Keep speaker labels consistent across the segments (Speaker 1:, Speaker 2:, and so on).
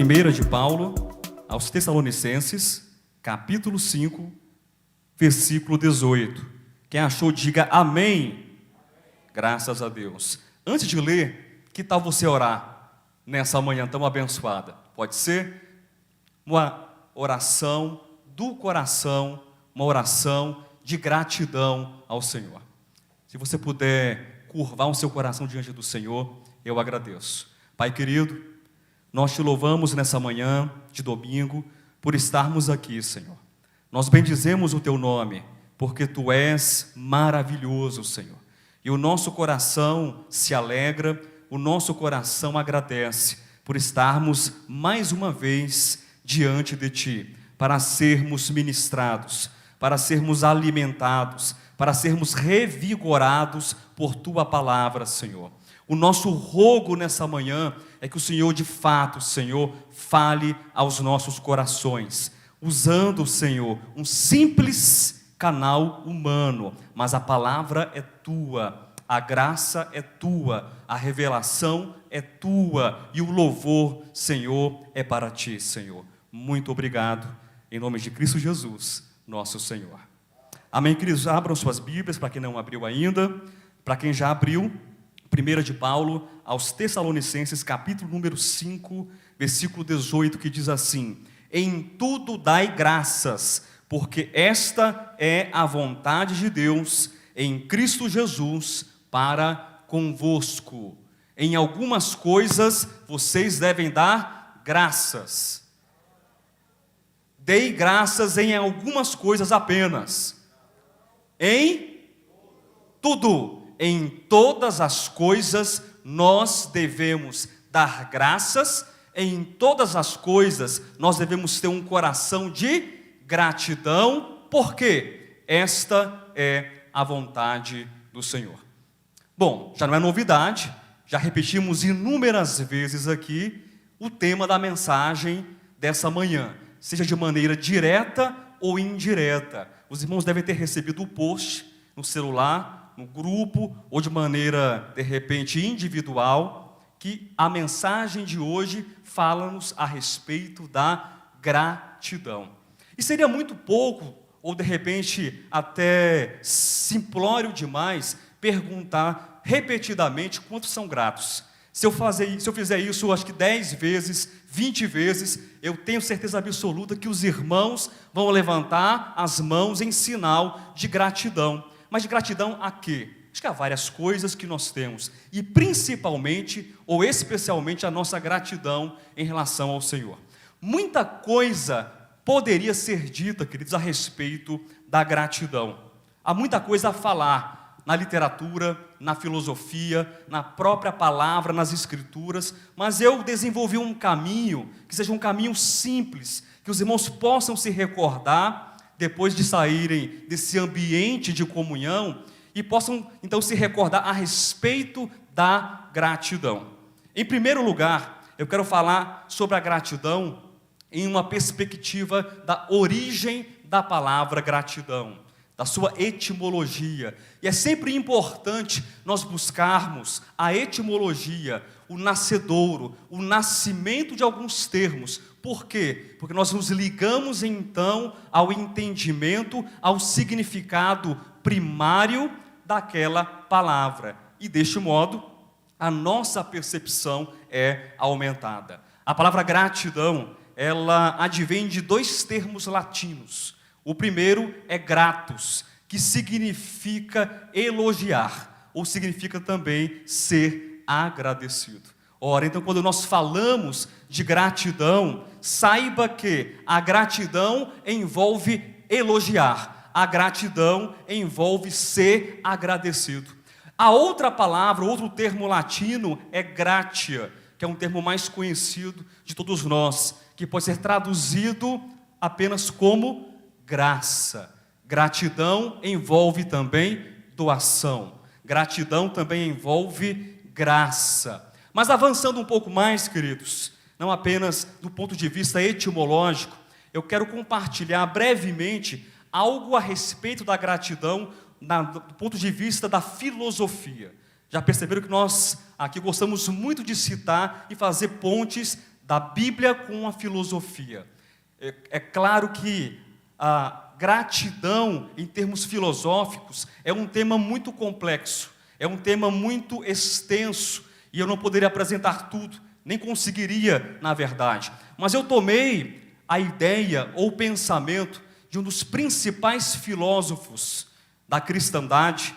Speaker 1: Primeira de Paulo aos Tessalonicenses, capítulo 5, versículo 18. Quem achou, diga amém. Graças a Deus. Antes de ler, que tal você orar nessa manhã tão abençoada? Pode ser uma oração do coração, uma oração de gratidão ao Senhor. Se você puder curvar o seu coração diante do Senhor, eu agradeço. Pai querido, nós te louvamos nessa manhã de domingo por estarmos aqui, Senhor. Nós bendizemos o teu nome, porque tu és maravilhoso, Senhor. E o nosso coração se alegra, o nosso coração agradece por estarmos mais uma vez diante de ti, para sermos ministrados, para sermos alimentados, para sermos revigorados por tua palavra, Senhor. O nosso rogo nessa manhã é que o Senhor, de fato, Senhor, fale aos nossos corações, usando, Senhor, um simples canal humano, mas a palavra é tua, a graça é tua, a revelação é tua e o louvor, Senhor, é para ti, Senhor. Muito obrigado, em nome de Cristo Jesus, nosso Senhor. Amém, queridos? Abram suas Bíblias, para quem não abriu ainda. Para quem já abriu, 1 de Paulo aos Tessalonicenses, capítulo número 5, versículo 18, que diz assim: em tudo dai graças, porque esta é a vontade de Deus em Cristo Jesus para convosco. Em algumas coisas vocês devem dar graças. Dei graças em algumas coisas apenas. Em tudo, em todas as coisas nós devemos dar graças. Em todas as coisas nós devemos ter um coração de gratidão, porque esta é a vontade do Senhor. Bom, já não é novidade, já repetimos inúmeras vezes aqui o tema da mensagem dessa manhã, seja de maneira direta ou indireta. Os irmãos devem ter recebido o post no celular, no grupo, ou de maneira, de repente, individual, que a mensagem de hoje fala-nos a respeito da gratidão. E seria muito pouco, ou de repente até simplório demais, perguntar repetidamente quantos são gratos. Se eu fizer isso, acho que 10 vezes, 20 vezes, eu tenho certeza absoluta que os irmãos vão levantar as mãos em sinal de gratidão. Mas de gratidão a quê? Acho que há várias coisas que nós temos, e principalmente, ou especialmente, a nossa gratidão em relação ao Senhor. Muita coisa poderia ser dita, queridos, a respeito da gratidão. Há muita coisa a falar na literatura, na filosofia, na própria palavra, nas escrituras, mas eu desenvolvi um caminho, que seja um caminho simples, que os irmãos possam se recordar, depois de saírem desse ambiente de comunhão, e possam então se recordar a respeito da gratidão. Em primeiro lugar, eu quero falar sobre a gratidão em uma perspectiva da origem da palavra gratidão, da sua etimologia. E é sempre importante nós buscarmos a etimologia, o nascedouro, o nascimento de alguns termos. Por quê? Porque nós nos ligamos então ao entendimento, ao significado primário daquela palavra. E deste modo, a nossa percepção é aumentada. A palavra gratidão, ela advém de 2 termos latinos. O primeiro é gratus, que significa elogiar, ou significa também ser agradecido. Ora, então quando nós falamos de gratidão, saiba que a gratidão envolve elogiar, a gratidão envolve ser agradecido. A outra palavra, outro termo latino é gratia, que é um termo mais conhecido de todos nós, que pode ser traduzido apenas como graça. Gratidão envolve também doação. Gratidão também envolve graça. Mas avançando um pouco mais, queridos, não apenas do ponto de vista etimológico, eu quero compartilhar brevemente algo a respeito da gratidão do ponto de vista da filosofia. Já perceberam que nós aqui gostamos muito de citar e fazer pontes da Bíblia com a filosofia. É claro que a gratidão, em termos filosóficos, é um tema muito complexo, é um tema muito extenso, e eu não poderia apresentar tudo, nem conseguiria, na verdade. Mas eu tomei a ideia ou o pensamento de um dos principais filósofos da cristandade,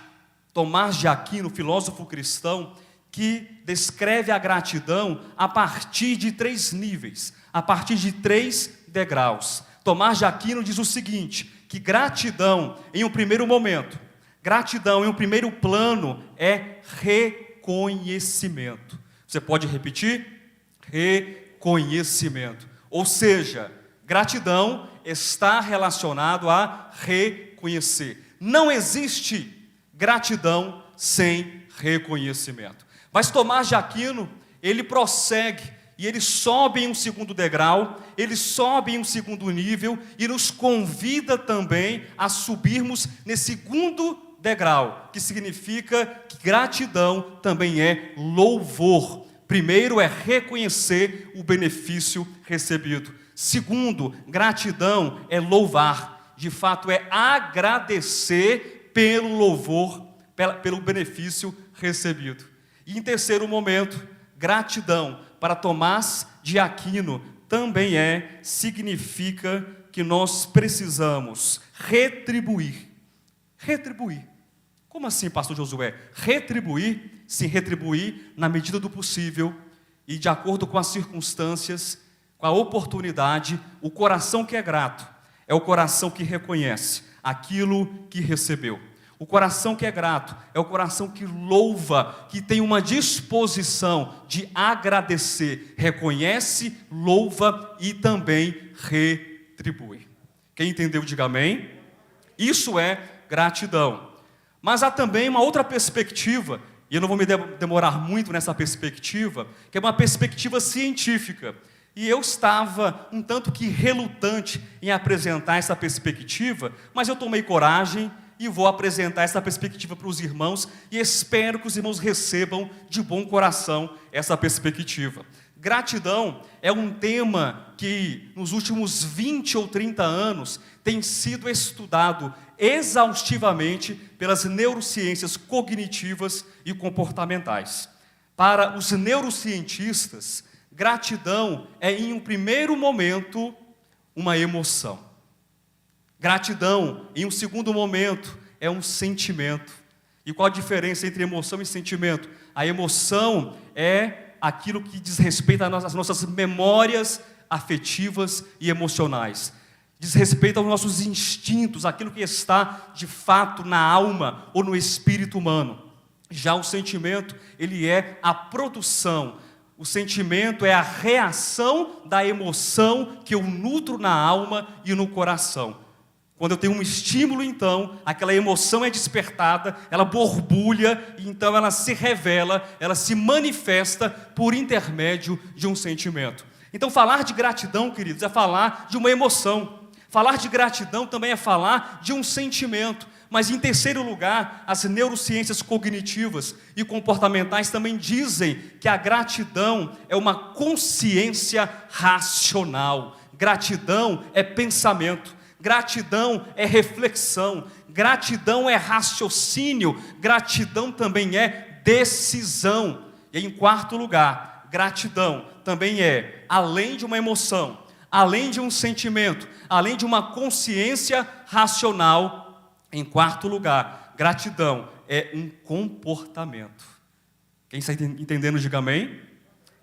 Speaker 1: Tomás de Aquino, filósofo cristão, que descreve a gratidão a partir de 3 níveis, a partir de 3 degraus. Tomás de Aquino diz o seguinte, que gratidão, em um primeiro momento, gratidão em um primeiro plano é reconhecimento. Você pode repetir? Reconhecimento. Ou seja, gratidão está relacionado a reconhecer. Não existe gratidão sem reconhecimento. Mas Tomás de Aquino, ele prossegue e ele sobe em um segundo degrau, ele sobe em um segundo nível e nos convida também a subirmos nesse segundo degrau, que significa que gratidão também é louvor. Primeiro é reconhecer o benefício recebido. Segundo, gratidão é louvar, de fato é agradecer pelo louvor, pelo benefício recebido. E em terceiro momento, gratidão para Tomás de Aquino também significa que nós precisamos retribuir. Retribuir. Como assim, pastor Josué? Retribuir, sim, retribuir na medida do possível e de acordo com as circunstâncias, com a oportunidade. O coração que é grato é o coração que reconhece aquilo que recebeu. O coração que é grato é o coração que louva, que tem uma disposição de agradecer, reconhece, louva e também retribui. Quem entendeu, diga amém. Isso é gratidão. Mas há também uma outra perspectiva, e eu não vou me demorar muito nessa perspectiva, que é uma perspectiva científica. E eu estava um tanto que relutante em apresentar essa perspectiva, mas eu tomei coragem e vou apresentar essa perspectiva para os irmãos e espero que os irmãos recebam de bom coração essa perspectiva. Gratidão é um tema que nos últimos 20 ou 30 anos tem sido estudado exaustivamente pelas neurociências cognitivas e comportamentais. Para os neurocientistas, gratidão é, em um primeiro momento, uma emoção. Gratidão, em um segundo momento, é um sentimento. E qual a diferença entre emoção e sentimento? A emoção é aquilo que diz respeito às nossas memórias afetivas e emocionais. Diz respeito aos nossos instintos, aquilo que está, de fato, na alma ou no espírito humano. Já o sentimento, ele é a produção. O sentimento é a reação da emoção que eu nutro na alma e no coração. Quando eu tenho um estímulo, então, aquela emoção é despertada, ela borbulha, e então ela se revela, ela se manifesta por intermédio de um sentimento. Então, falar de gratidão, queridos, é falar de uma emoção. Falar de gratidão também é falar de um sentimento. Mas, em terceiro lugar, as neurociências cognitivas e comportamentais também dizem que a gratidão é uma consciência racional. Gratidão é pensamento. Gratidão é reflexão, gratidão é raciocínio, gratidão também é decisão. E em quarto lugar, gratidão também é, além de uma emoção, além de um sentimento, além de uma consciência racional, em quarto lugar, gratidão é um comportamento. Quem está entendendo, diga amém.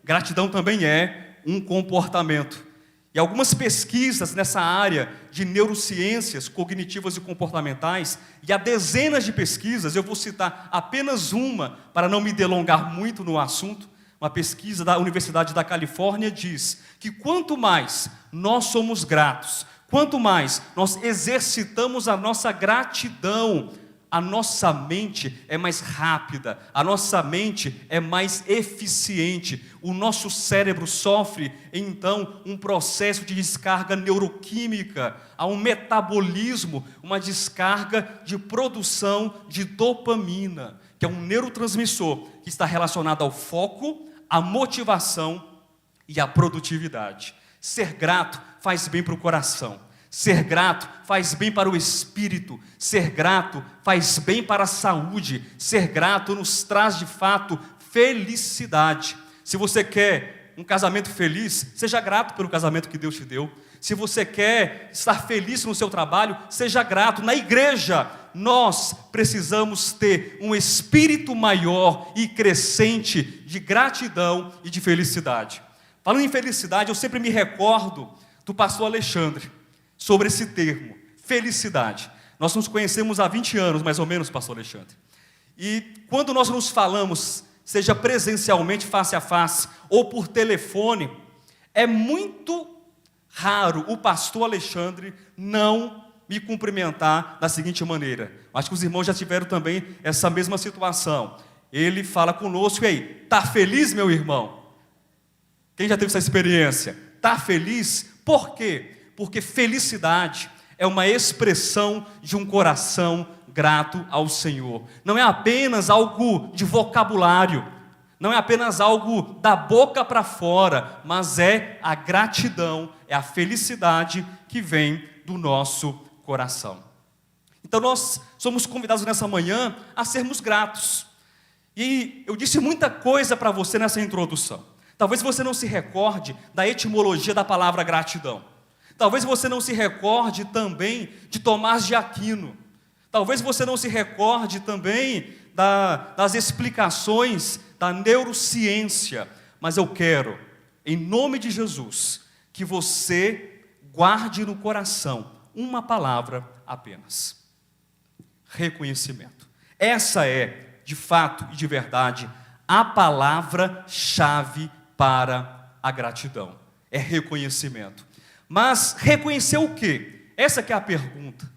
Speaker 1: Gratidão também é um comportamento. E algumas pesquisas nessa área de neurociências cognitivas e comportamentais, e há dezenas de pesquisas, eu vou citar apenas uma, para não me delongar muito no assunto. Uma pesquisa da Universidade da Califórnia diz que quanto mais nós somos gratos, quanto mais nós exercitamos a nossa gratidão, a nossa mente é mais rápida, a nossa mente é mais eficiente, o nosso cérebro sofre, então, um processo de descarga neuroquímica, há um metabolismo, uma descarga de produção de dopamina, que é um neurotransmissor que está relacionado ao foco, à motivação e a produtividade. Ser grato faz bem para o coração. Ser grato faz bem para o espírito. Ser grato faz bem para a saúde. Ser grato nos traz de fato felicidade. Se você quer um casamento feliz, seja grato pelo casamento que Deus te deu. Se você quer estar feliz no seu trabalho, seja grato. Na igreja, nós precisamos ter um espírito maior e crescente de gratidão e de felicidade. Falando em felicidade, eu sempre me recordo do pastor Alexandre, sobre esse termo, felicidade. Nós nos conhecemos há 20 anos, mais ou menos, pastor Alexandre. E quando nós nos falamos, seja presencialmente, face a face, ou por telefone, é muito raro o pastor Alexandre não me cumprimentar da seguinte maneira. Acho que os irmãos já tiveram também essa mesma situação. Ele fala conosco, e aí, tá feliz, meu irmão? Quem já teve essa experiência? Tá feliz? Por quê? Porque felicidade é uma expressão de um coração grato ao Senhor. Não é apenas algo de vocabulário, não é apenas algo da boca para fora, mas é a gratidão, é a felicidade que vem do nosso coração. Então nós somos convidados nessa manhã a sermos gratos. E eu disse muita coisa para você nessa introdução. Talvez você não se recorde da etimologia da palavra gratidão. Talvez você não se recorde também de Tomás de Aquino. Talvez você não se recorde também das explicações da neurociência. Mas eu quero, em nome de Jesus, que você guarde no coração uma palavra apenas: reconhecimento. Essa é, de fato e de verdade, a palavra-chave para a gratidão. É reconhecimento. Mas reconhecer o quê? Essa que é a pergunta.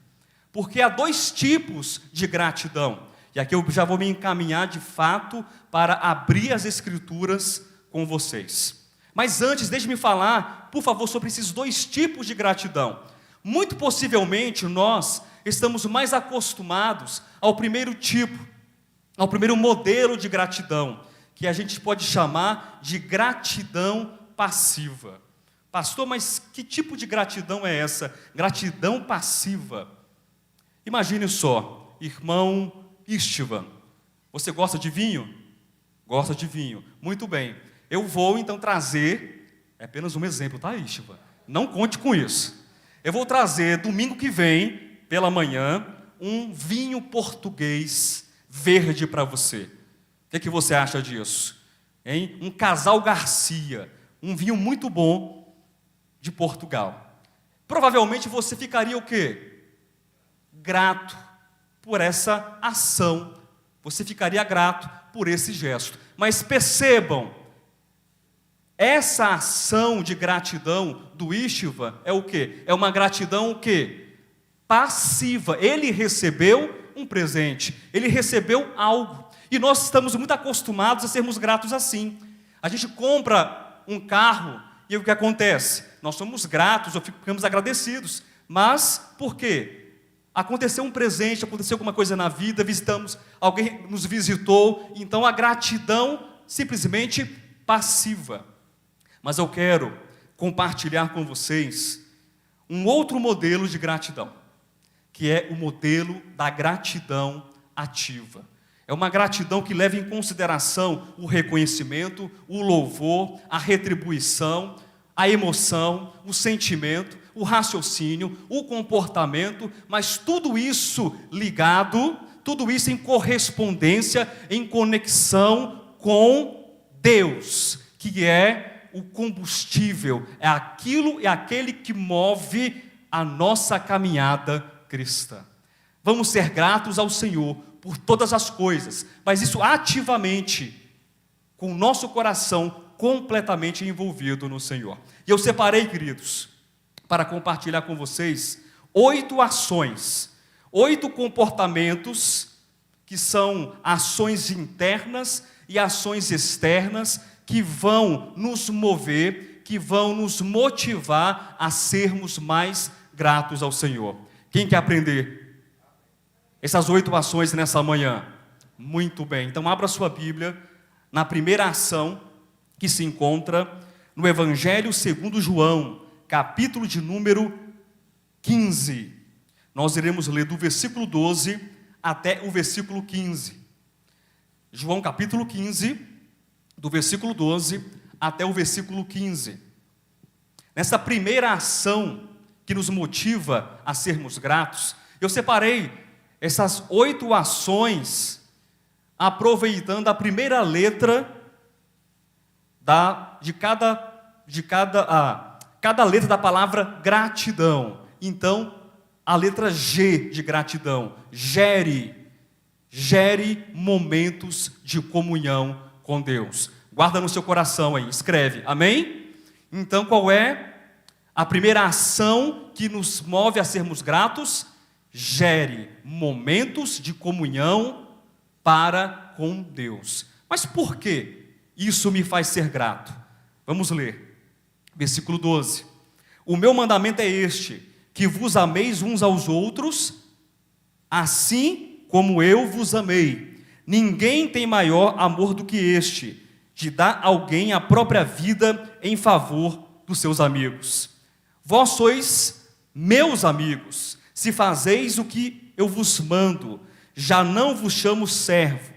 Speaker 1: Porque há dois tipos de gratidão. E aqui eu já vou me encaminhar de fato para abrir as escrituras com vocês. Mas antes, deixe-me falar, por favor, sobre esses dois tipos de gratidão. Muito possivelmente nós estamos mais acostumados ao primeiro tipo, ao primeiro modelo de gratidão, que a gente pode chamar de gratidão passiva. Pastor, mas que tipo de gratidão é essa? Gratidão passiva. Imagine só, irmão Istvan, você gosta de vinho? Gosta de vinho. Muito bem. Eu vou então trazer, é apenas um exemplo, tá, Istvan? Não conte com isso. Eu vou trazer domingo que vem, pela manhã, um vinho português verde para você. O que você acha disso? Hein? Um Casal Garcia, um vinho muito bom de Portugal. Provavelmente você ficaria o quê? Grato por essa ação. Você ficaria grato por esse gesto. Mas percebam, essa ação de gratidão do Istvan é o quê? É uma gratidão o quê? Passiva. Ele recebeu um presente, ele recebeu algo. E nós estamos muito acostumados a sermos gratos assim. A gente compra um carro e o que acontece? Nós somos gratos ou ficamos agradecidos. Mas por quê? Aconteceu um presente, aconteceu alguma coisa na vida, visitamos, alguém nos visitou, então a gratidão simplesmente passiva. Mas eu quero compartilhar com vocês um outro modelo de gratidão, que é o modelo da gratidão ativa. É uma gratidão que leva em consideração o reconhecimento, o louvor, a retribuição, a emoção, o sentimento, o raciocínio, o comportamento, mas tudo isso ligado, tudo isso em correspondência, em conexão com Deus, que é o combustível, é aquilo e aquele que move a nossa caminhada cristã. Vamos ser gratos ao Senhor por todas as coisas, mas isso ativamente, com o nosso coração completamente envolvido no Senhor. E eu separei, queridos, para compartilhar com vocês 8 ações, 8 comportamentos que são ações internas e ações externas que vão nos mover, que vão nos motivar a sermos mais gratos ao Senhor. Quem quer aprender essas 8 ações nessa manhã? Muito bem, então abra sua Bíblia na primeira ação que se encontra no Evangelho segundo João, capítulo de número 15. Nós iremos ler do versículo 12 até o versículo 15. João capítulo 15, do versículo 12 até o versículo 15. Nessa primeira ação que nos motiva a sermos gratos, eu separei essas 8 ações, aproveitando a primeira letra de cada letra da palavra gratidão. Então, a letra G de gratidão, gere momentos de comunhão com Deus. Guarda no seu coração aí, escreve, amém? Então, qual é a primeira ação que nos move a sermos gratos? Gere momentos de comunhão para com Deus. Mas por que isso me faz ser grato? Vamos ler, versículo 12. O meu mandamento é este, que vos ameis uns aos outros, assim como eu vos amei. Ninguém tem maior amor do que este, de dar a alguém a própria vida em favor dos seus amigos. Vós sois meus amigos, se fazeis o que eu vos mando. Já não vos chamo servos,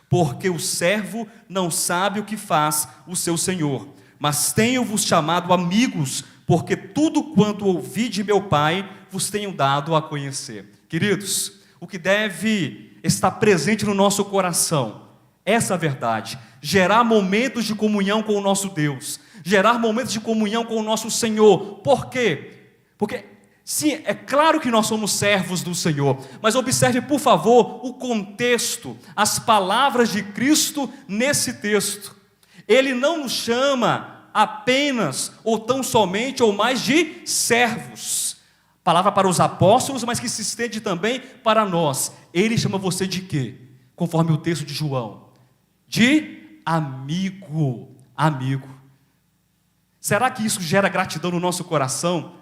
Speaker 1: porque o servo não sabe o que faz o seu senhor. Mas tenho-vos chamado amigos, porque tudo quanto ouvi de meu Pai vos tenho dado a conhecer. Queridos, o que deve estar presente no nosso coração, essa verdade, gerar momentos de comunhão com o nosso Deus, gerar momentos de comunhão com o nosso Senhor. Por quê? Porque, sim, é claro que nós somos servos do Senhor, mas observe, por favor, o contexto, as palavras de Cristo nesse texto. Ele não nos chama apenas, ou tão somente, ou mais de servos. Palavra para os apóstolos, mas que se estende também para nós. Ele chama você de quê? Conforme o texto de João, de amigo. Amigo. Será que isso gera gratidão no nosso coração?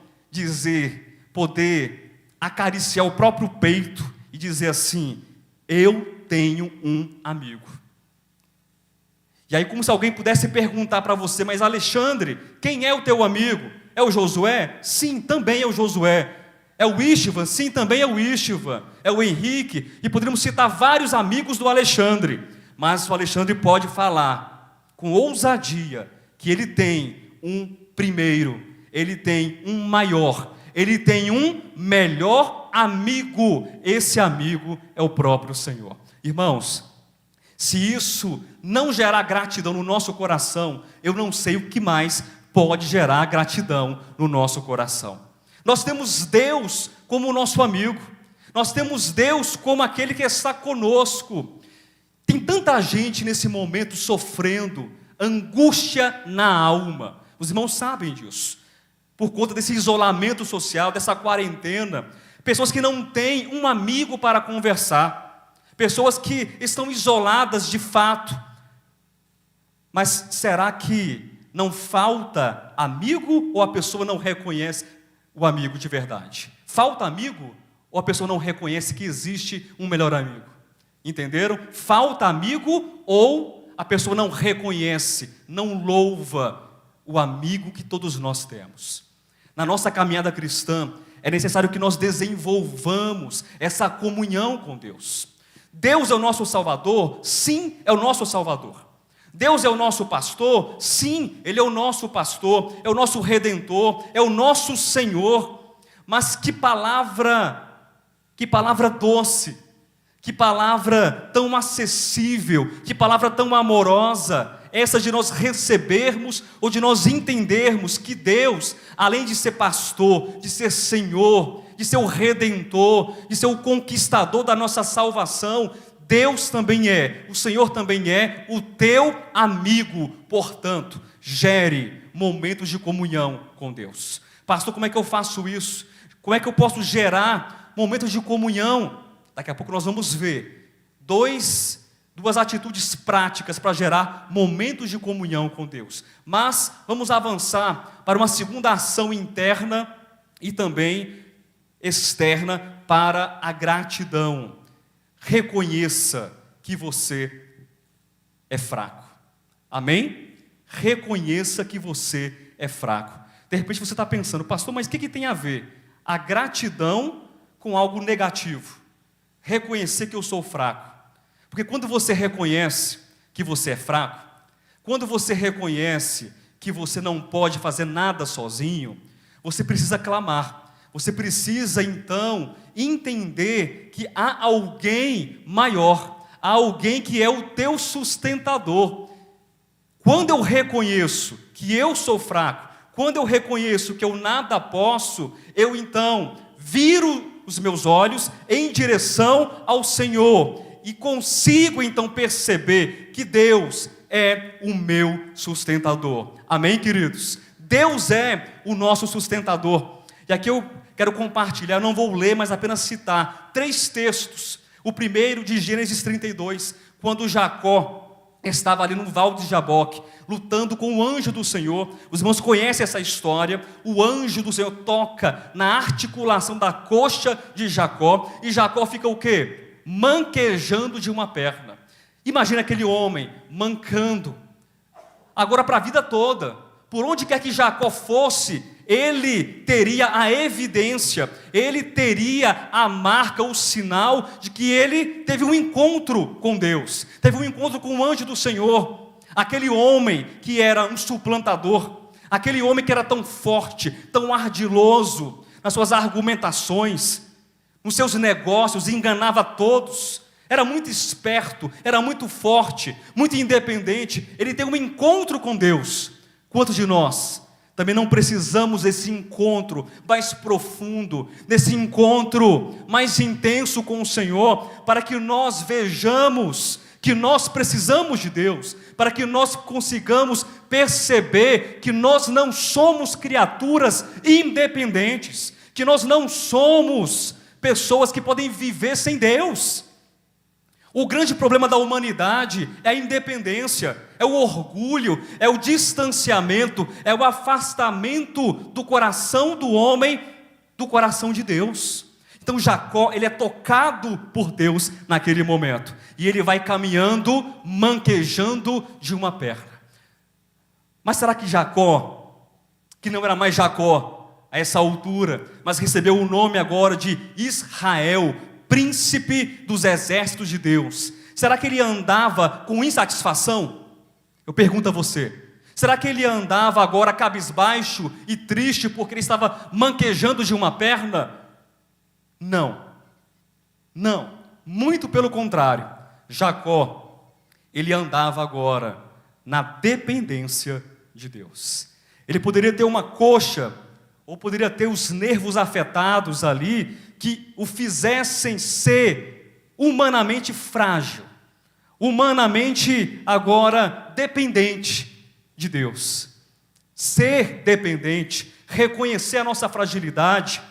Speaker 1: Poder acariciar o próprio peito e dizer assim: eu tenho um amigo. E aí, como se alguém pudesse perguntar para você: mas Alexandre, quem é o teu amigo? É o Josué? Sim, também é o Josué. É o Istvan? Sim, também é o Istvan. É o Henrique, e poderíamos citar vários amigos do Alexandre. Mas o Alexandre pode falar com ousadia que ele tem um primeiro, ele tem um maior, ele tem um melhor amigo. Esse amigo é o próprio Senhor. Irmãos, se isso não gerar gratidão no nosso coração, eu não sei o que mais pode gerar gratidão no nosso coração. Nós temos Deus como nosso amigo, nós temos Deus como aquele que está conosco. Tem tanta gente nesse momento sofrendo, angústia na alma. Os irmãos sabem disso, por conta desse isolamento social, dessa quarentena. Pessoas que não têm um amigo para conversar, pessoas que estão isoladas de fato. Mas será que não falta amigo, ou a pessoa não reconhece o amigo de verdade? Falta amigo, ou a pessoa não reconhece que existe um melhor amigo? Entenderam? Falta amigo, ou a pessoa não reconhece, não louva o amigo que todos nós temos. Na nossa caminhada cristã, é necessário que nós desenvolvamos essa comunhão com Deus. Deus é o nosso Salvador? Sim, é o nosso Salvador. Deus é o nosso pastor? Sim, Ele é o nosso pastor, é o nosso Redentor, é o nosso Senhor. Mas que palavra doce, que palavra tão acessível, que palavra tão amorosa, essa de nós recebermos ou de nós entendermos que Deus, além de ser pastor, de ser Senhor, de ser o Redentor, de ser o conquistador da nossa salvação, Deus também é, o Senhor também é o teu amigo. Portanto, gere momentos de comunhão com Deus. Pastor, como é que eu faço isso? Como é que eu posso gerar momentos de comunhão? Daqui a pouco nós vamos ver duas atitudes práticas para gerar momentos de comunhão com Deus. Mas vamos avançar para uma segunda ação interna e também externa para a gratidão. Reconheça que você é fraco. Amém? reconheça que você é fraco. De repente você está pensando, pastor, mas o que tem a ver a gratidão com algo negativo? Reconhecer que eu sou fraco. Porque quando você reconhece que você é fraco, quando você reconhece que você não pode fazer nada sozinho, você precisa clamar. Você precisa então entender que há alguém maior, há alguém que é o teu sustentador. Quando eu reconheço que eu sou fraco, quando eu reconheço que eu nada posso, eu então viro os meus olhos em direção ao Senhor e consigo então perceber que Deus é o meu sustentador. Amém, queridos? Deus é o nosso sustentador. E aqui eu quero compartilhar, não vou ler, mas apenas citar 3 textos. O primeiro de Gênesis 32, quando Jacó estava ali no Val de Jaboque, lutando com o anjo do Senhor. Os irmãos conhecem essa história. O anjo do Senhor toca na articulação da coxa de Jacó, e Jacó fica o quê? Manquejando de uma perna. Imagina aquele homem mancando, agora para a vida toda. Por onde quer que Jacó fosse, ele teria a evidência, ele teria a marca, o sinal de que ele teve um encontro com Deus, teve um encontro com o anjo do Senhor. Aquele homem que era um suplantador, aquele homem que era tão forte, tão ardiloso nas suas argumentações, nos seus negócios, enganava todos, era muito esperto, era muito forte, muito independente. Ele tem um encontro com Deus. Quantos de nós também não precisamos desse encontro mais profundo, desse encontro mais intenso com o Senhor, para que nós vejamos que nós precisamos de Deus, para que nós consigamos perceber que nós não somos criaturas independentes, que nós não somos pessoas que podem viver sem Deus. O grande problema da humanidade é a independência, é o orgulho, é o distanciamento, é o afastamento do coração do homem do coração de Deus. Então Jacó, ele é tocado por Deus naquele momento, e ele vai caminhando, manquejando de uma perna. Mas será que Jacó, que não era mais Jacó a essa altura, mas recebeu o nome agora de Israel, príncipe dos exércitos de Deus, será que ele andava com insatisfação? Eu pergunto a você, será que ele andava agora cabisbaixo e triste porque ele estava manquejando de uma perna? Não, muito pelo contrário. Jacó, ele andava agora na dependência de Deus. Ele poderia ter uma coxa, ou poderia ter os nervos afetados ali, que o fizessem ser humanamente frágil, humanamente agora dependente de Deus. Ser dependente, reconhecer a nossa fragilidade,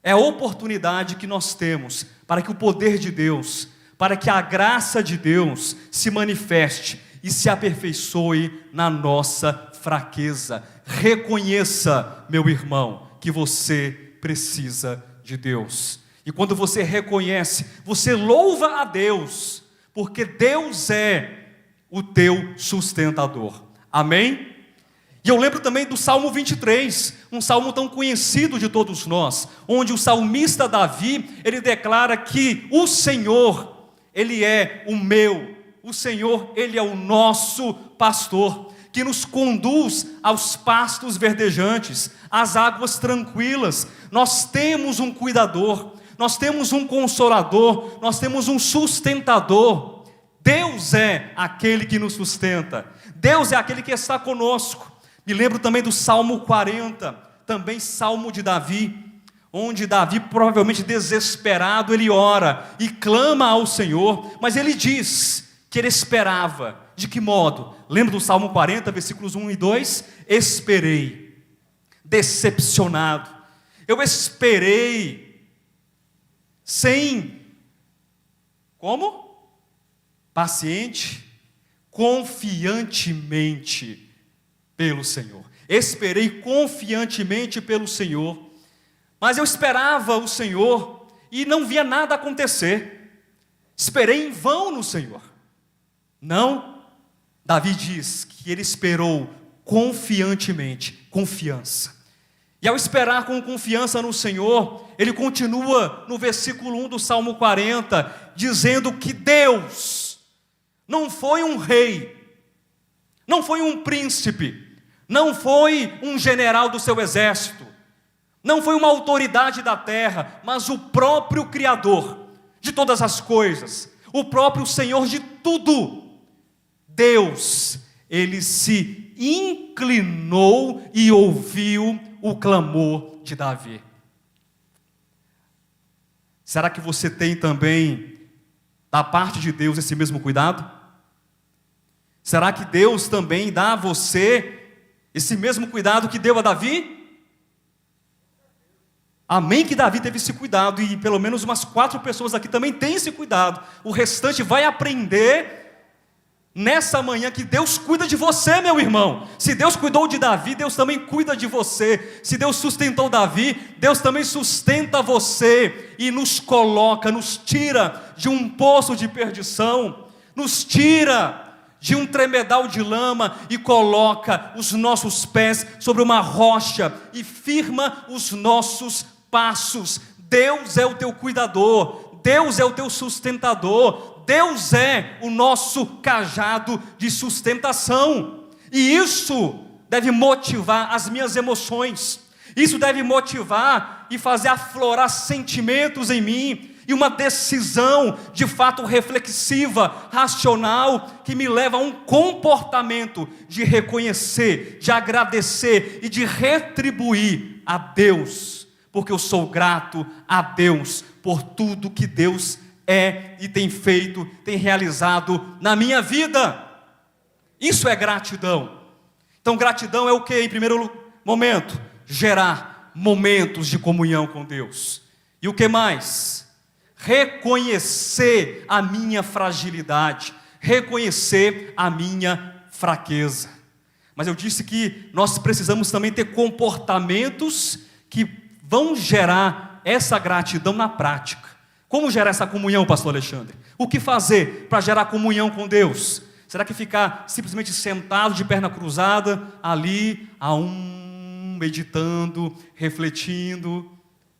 Speaker 1: é a oportunidade que nós temos para que o poder de Deus, para que a graça de Deus se manifeste e se aperfeiçoe na nossa fraqueza. Reconheça, meu irmão, que você precisa de Deus. E quando você reconhece, você louva a Deus, porque Deus é o teu sustentador. Amém? E eu lembro também do Salmo 23, um salmo tão conhecido de todos nós, onde o salmista Davi, ele declara que o Senhor, Ele é o Senhor, Ele é o nosso pastor, que nos conduz aos pastos verdejantes, às águas tranquilas. Nós temos um cuidador, nós temos um consolador, nós temos um sustentador. Deus é aquele que nos sustenta, Deus é aquele que está conosco. Me lembro também do Salmo 40, também Salmo de Davi, onde Davi, provavelmente desesperado, ele ora e clama ao Senhor, mas ele diz que ele esperava. De que modo? Lembra do Salmo 40, versículos 1 e 2? Esperei, decepcionado, eu esperei, como? Paciente, confiantemente pelo Senhor. Esperei confiantemente pelo Senhor, mas eu esperava o Senhor e não via nada acontecer. Esperei em vão no Senhor. Não, Davi diz que ele esperou confiantemente, confiança. E ao esperar com confiança no Senhor, ele continua no versículo 1 do Salmo 40, dizendo que Deus não foi um rei, não foi um príncipe, não foi um general do seu exército, não foi uma autoridade da terra, mas o próprio Criador de todas as coisas, o próprio Senhor de tudo. Deus, ele se inclinou e ouviu o clamor de Davi. Será que você tem também, da parte de Deus, esse mesmo cuidado? Será que Deus também dá a você esse mesmo cuidado que deu a Davi? Amém que Davi teve esse cuidado, e pelo menos umas 4 pessoas aqui também têm esse cuidado. O restante vai aprender nessa manhã que Deus cuida de você, meu irmão. Se Deus cuidou de Davi, Deus também cuida de você. Se Deus sustentou Davi, Deus também sustenta você e nos coloca, nos tira de um poço de perdição, nos tira de um tremedal de lama e coloca os nossos pés sobre uma rocha e firma os nossos passos. Deus é o teu cuidador, Deus é o teu sustentador, Deus é o nosso cajado de sustentação. E isso deve motivar as minhas emoções, isso deve motivar e fazer aflorar sentimentos em mim, e uma decisão de fato reflexiva, racional, que me leva a um comportamento de reconhecer, de agradecer e de retribuir a Deus, porque eu sou grato a Deus por tudo que Deus é e tem feito, tem realizado na minha vida. Isso é gratidão. Então gratidão é o que? Em primeiro momento, gerar momentos de comunhão com Deus. E o que mais? Reconhecer a minha fragilidade, reconhecer a minha fraqueza. Mas eu disse que nós precisamos também ter comportamentos que vão gerar essa gratidão na prática. Como gerar essa comunhão, pastor Alexandre? O que fazer para gerar comunhão com Deus? Será que ficar simplesmente sentado de perna cruzada, ali, meditando, refletindo?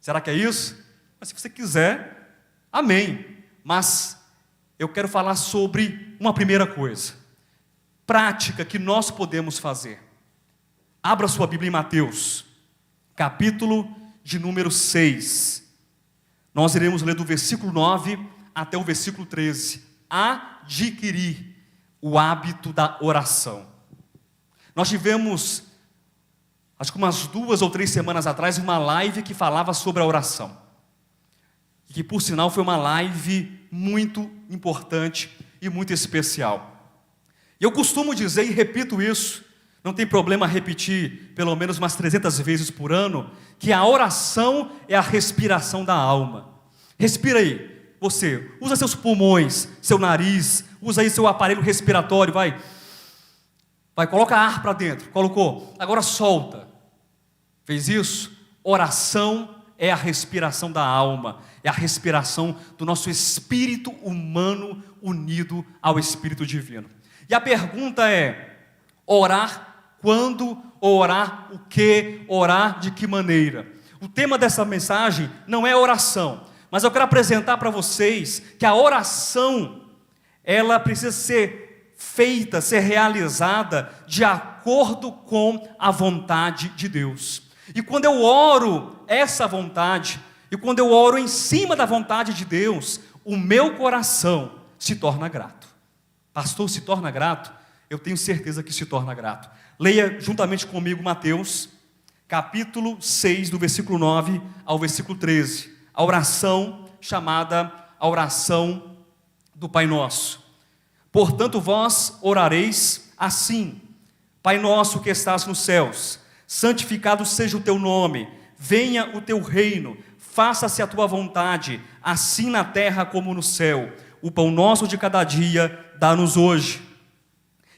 Speaker 1: Será que é isso? Mas se você quiser, amém. Mas eu quero falar sobre uma primeira coisa, prática que nós podemos fazer. Abra sua Bíblia em Mateus, capítulo de número 6. Nós iremos ler do versículo 9 até o versículo 13. Adquirir o hábito da oração. Nós tivemos, acho que umas 2 ou 3 semanas atrás, uma live que falava sobre a oração. E que, por sinal, foi uma live muito importante e muito especial. E eu costumo dizer, e repito isso, não tem problema repetir pelo menos umas 300 vezes por ano, que a oração é a respiração da alma. Respira aí, você, usa seus pulmões, seu nariz, usa aí seu aparelho respiratório, vai, coloca ar para dentro, colocou, agora solta. Fez isso? Oração é a respiração da alma, é a respiração do nosso espírito humano unido ao Espírito Divino. E a pergunta é, orar quando, orar o que, orar de que maneira? O tema dessa mensagem não é oração, mas eu quero apresentar para vocês que a oração, ela precisa ser feita, ser realizada de acordo com a vontade de Deus. E quando eu oro essa vontade, e quando eu oro em cima da vontade de Deus, o meu coração se torna grato. Pastor, se torna grato? Eu tenho certeza que se torna grato. Leia juntamente comigo Mateus, capítulo 6, do versículo 9 ao versículo 13. A oração chamada a oração do Pai Nosso. Portanto, vós orareis assim: Pai nosso que estás nos céus, santificado seja o teu nome, venha o teu reino, faça-se a tua vontade, assim na terra como no céu. O pão nosso de cada dia dá-nos hoje.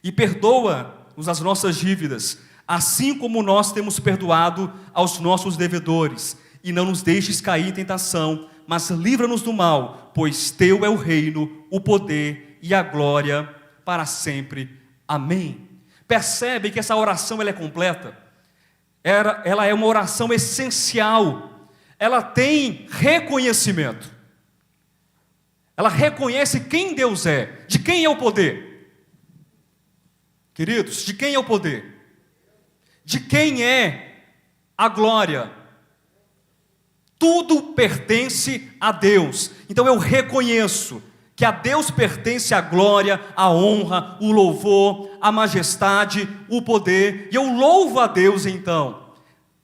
Speaker 1: E perdoa-nos as nossas dívidas, assim como nós temos perdoado aos nossos devedores. E não nos deixes cair em tentação, mas livra-nos do mal, pois teu é o reino, o poder e a glória para sempre. amém. Percebe que essa oração ela é completa? Ela é uma oração essencial. Ela tem reconhecimento. Ela reconhece quem Deus é, de quem é o poder. Queridos, de quem é o poder? De quem é a glória? Tudo pertence a Deus. Então eu reconheço que a Deus pertence a glória, a honra, o louvor, a majestade, o poder. E eu louvo a Deus então,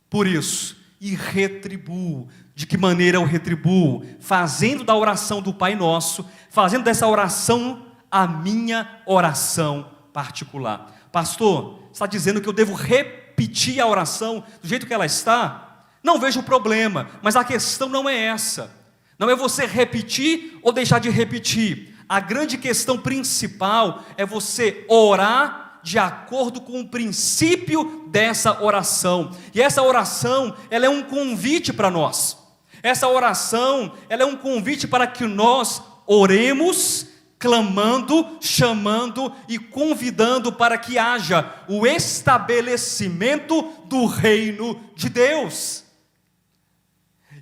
Speaker 1: por isso, e retribuo. De que maneira eu retribuo? Fazendo da oração do Pai Nosso, fazendo dessa oração a minha oração particular. Pastor, está dizendo que eu devo repetir a oração do jeito que ela está? Não vejo problema, mas a questão não é essa. Não é você repetir ou deixar de repetir. A grande questão principal é você orar de acordo com o princípio dessa oração. E essa oração, ela é um convite para nós. Essa oração, ela é um convite para que nós oremos, clamando, chamando e convidando para que haja o estabelecimento do reino de Deus.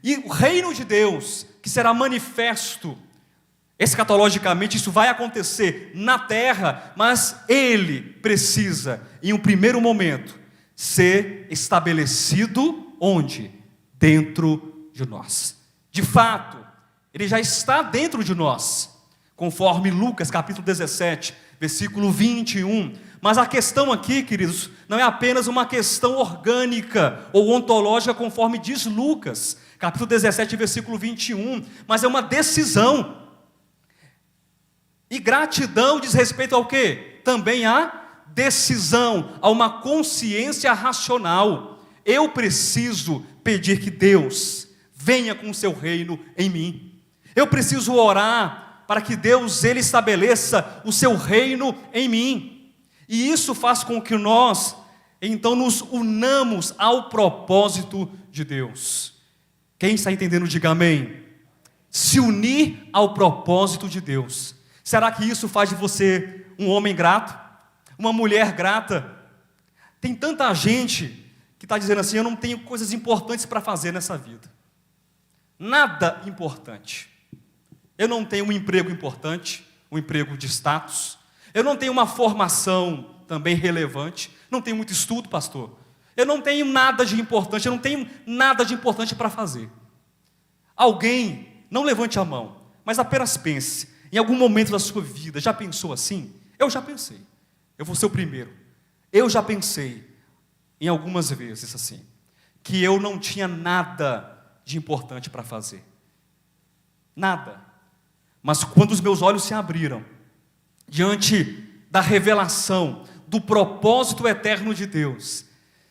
Speaker 1: E o reino de Deus, que será manifesto, escatologicamente isso vai acontecer na terra, mas ele precisa, em um primeiro momento, ser estabelecido onde? Dentro de nós. De fato, ele já está dentro de nós, conforme Lucas capítulo 17, versículo 21. Mas a questão aqui, queridos, não é apenas uma questão orgânica ou ontológica, conforme diz Lucas, capítulo 17, versículo 21, mas é uma decisão. E gratidão diz respeito ao quê? Também à decisão, a uma consciência racional. Eu preciso pedir que Deus venha com o seu reino em mim. Eu preciso orar para que Deus ele estabeleça o seu reino em mim. E isso faz com que nós, então, nos unamos ao propósito de Deus. Quem está entendendo, diga amém. Se unir ao propósito de Deus. Será que isso faz de você um homem grato? Uma mulher grata? Tem tanta gente que está dizendo assim, eu não tenho coisas importantes para fazer nessa vida. Nada importante. Eu não tenho um emprego importante, um emprego de status. Eu não tenho uma formação também relevante. Não tenho muito estudo, pastor. Eu não tenho nada de importante, eu não tenho nada de importante para fazer. Alguém, não levante a mão, mas apenas pense, em algum momento da sua vida, já pensou assim? Eu já pensei. Eu vou ser o primeiro. Eu já pensei, em algumas vezes assim, que eu não tinha nada de importante para fazer. Nada. Mas quando os meus olhos se abriram, diante da revelação, do propósito eterno de Deus,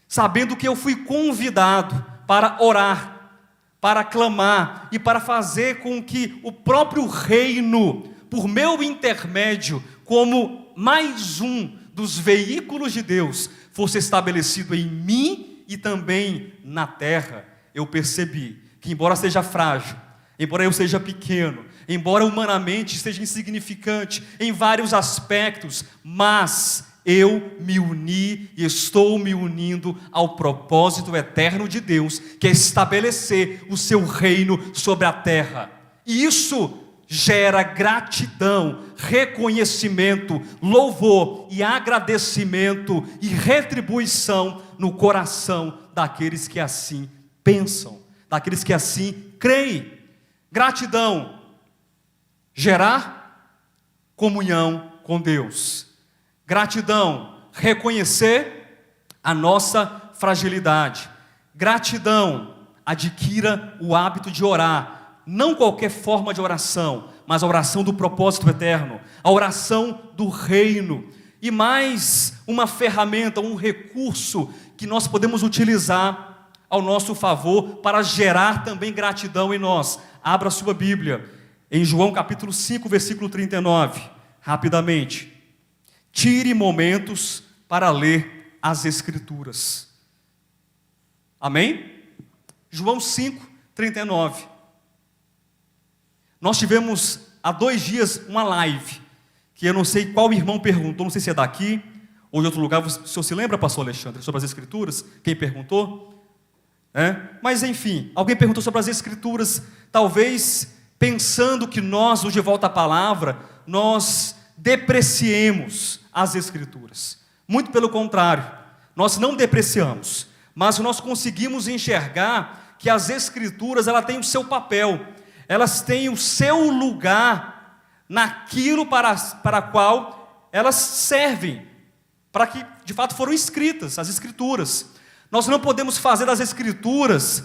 Speaker 1: sabendo que eu fui convidado para orar, para clamar e para fazer com que o próprio reino, por meu intermédio, como mais um dos veículos de Deus, fosse estabelecido em mim e também na terra, eu percebi que, embora seja frágil, embora eu seja pequeno, embora humanamente seja insignificante em vários aspectos, mas eu me uni e estou me unindo ao propósito eterno de Deus, que é estabelecer o seu reino sobre a terra. E isso gera gratidão, reconhecimento, louvor e agradecimento e retribuição no coração daqueles que assim pensam, daqueles que assim creem. Gratidão, gerar comunhão com Deus. Gratidão, reconhecer a nossa fragilidade. Gratidão, adquira o hábito de orar. Não qualquer forma de oração, mas a oração do propósito eterno, a oração do reino. E mais uma ferramenta, um recurso que nós podemos utilizar ao nosso favor para gerar também gratidão em nós. Abra a sua Bíblia em João capítulo 5, versículo 39, rapidamente. Tire momentos para ler as Escrituras. Amém? João 5, 39. Nós tivemos há 2 dias uma live, que eu não sei qual irmão perguntou, não sei se é daqui, ou de outro lugar. O senhor se lembra, pastor Alexandre, sobre as Escrituras? Quem perguntou? Mas enfim, alguém perguntou sobre as Escrituras, talvez pensando que nós, hoje de volta à palavra, nós depreciemos as Escrituras. Muito pelo contrário, nós não depreciamos, mas nós conseguimos enxergar que as Escrituras, elas têm o seu papel, elas têm o seu lugar naquilo para qual elas servem, para que de fato foram escritas, as Escrituras. Nós não podemos fazer das Escrituras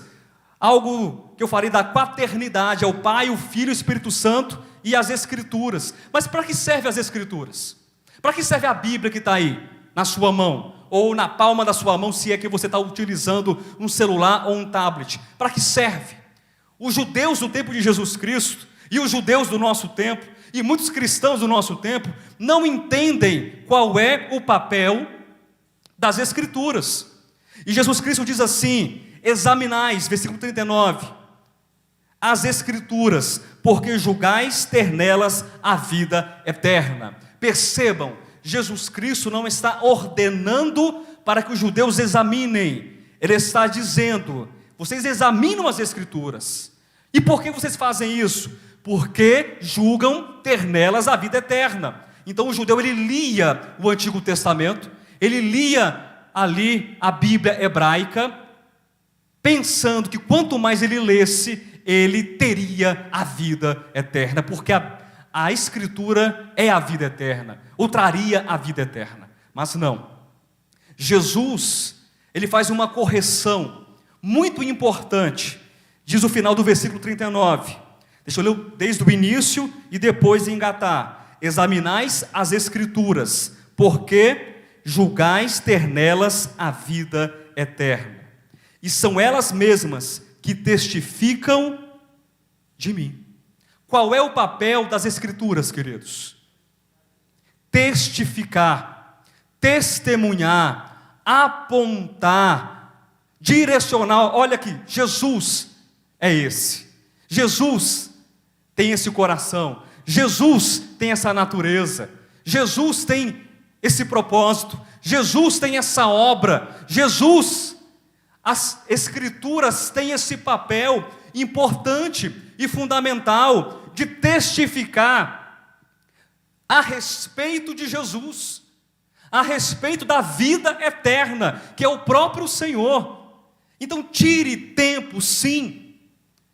Speaker 1: algo que eu falei da paternidade, é o Pai, o Filho, o Espírito Santo e as Escrituras. Mas para que servem as Escrituras? Para que serve a Bíblia que está aí, na sua mão, ou na palma da sua mão, se é que você está utilizando um celular ou um tablet? Para que serve? Os judeus do tempo de Jesus Cristo, e os judeus do nosso tempo, e muitos cristãos do nosso tempo, não entendem qual é o papel das Escrituras. E Jesus Cristo diz assim: examinais, versículo 39, as Escrituras, porque julgais ter nelas a vida eterna. Percebam, Jesus Cristo não está ordenando para que os judeus examinem, Ele está dizendo: vocês examinam as Escrituras. E por que vocês fazem isso? Porque julgam ter nelas a vida eterna. Então o judeu, ele lia o Antigo Testamento, ele lia ali a Bíblia hebraica, pensando que quanto mais ele lesse, ele teria a vida eterna, porque a Escritura é a vida eterna, ou traria a vida eterna. Mas não, Jesus, ele faz uma correção muito importante, diz o final do versículo 39, deixa eu ler desde o início e depois engatar: examinais as Escrituras, porque julgais ter nelas a vida eterna, e são elas mesmas que testificam de mim. Qual é o papel das Escrituras, queridos? Testificar, testemunhar, apontar, direcionar. Olha aqui, Jesus é esse. Jesus tem esse coração. Jesus tem essa natureza. Jesus tem esse propósito. Jesus tem essa obra. Jesus, as Escrituras têm esse papel importante e fundamental de testificar a respeito de Jesus, a respeito da vida eterna, que é o próprio Senhor. Então tire tempo, sim.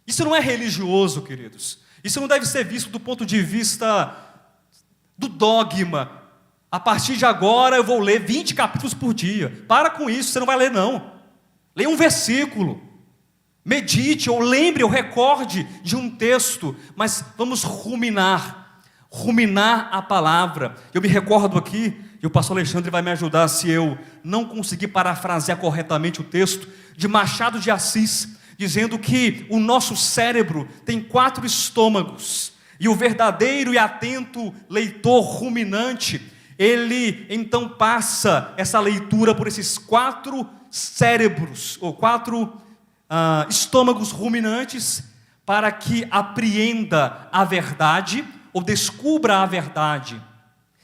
Speaker 1: Isso não é religioso, queridos. Isso não deve ser visto do ponto de vista do dogma. A partir de agora eu vou ler 20 capítulos por dia. Para com isso, você não vai ler não. Leia um versículo. Medite, ou lembre, ou recorde de um texto. Mas vamos ruminar a palavra. Eu me recordo aqui, e o pastor Alexandre vai me ajudar se eu não conseguir parafrasear corretamente o texto, de Machado de Assis, dizendo que o nosso cérebro tem 4 estômagos, e o verdadeiro e atento leitor ruminante, ele então passa essa leitura por esses 4 cérebros, ou 4 estômagos ruminantes, para que apreenda a verdade, ou descubra a verdade,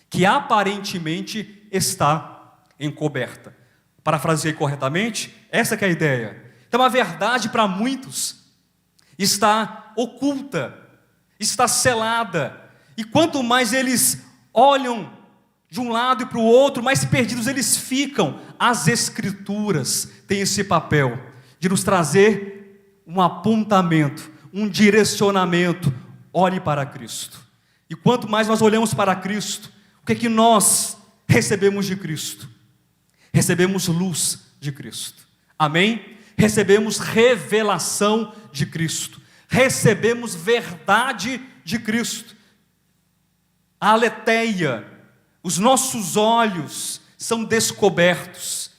Speaker 1: que aparentemente está encoberta. Parafraseei corretamente? Essa que é a ideia. Então a verdade para muitos está oculta, está selada, e quanto mais eles olham de um lado e para o outro, mais perdidos eles ficam. As Escrituras têm esse papel de nos trazer um apontamento, um direcionamento. Olhe para Cristo. E quanto mais nós olhamos para Cristo, o que é que nós recebemos de Cristo? Recebemos luz de Cristo. Amém? Recebemos revelação de Cristo. Recebemos verdade de Cristo. A aletheia, os nossos olhos são descobertos.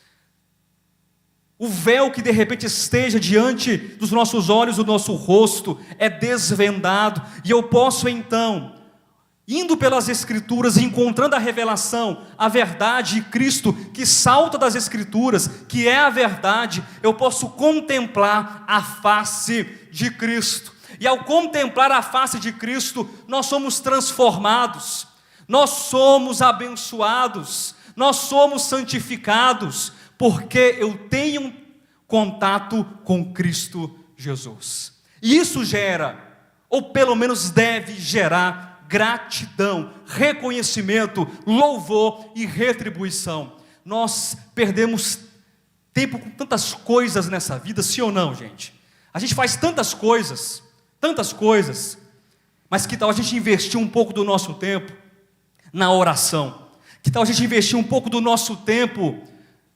Speaker 1: O véu que de repente esteja diante dos nossos olhos, do nosso rosto, é desvendado. E eu posso então, indo pelas Escrituras, encontrando a revelação, a verdade de Cristo, que salta das Escrituras, que é a verdade, eu posso contemplar a face de Cristo. E ao contemplar a face de Cristo, nós somos transformados, nós somos abençoados, Nós somos santificados porque eu tenho contato com Cristo Jesus. E isso gera, ou pelo menos deve gerar, gratidão, reconhecimento, louvor e retribuição. Nós perdemos tempo com tantas coisas nessa vida, sim ou não, gente? A gente faz tantas coisas, mas que tal a gente investir um pouco do nosso tempo na oração? Que tal a gente investir um pouco do nosso tempo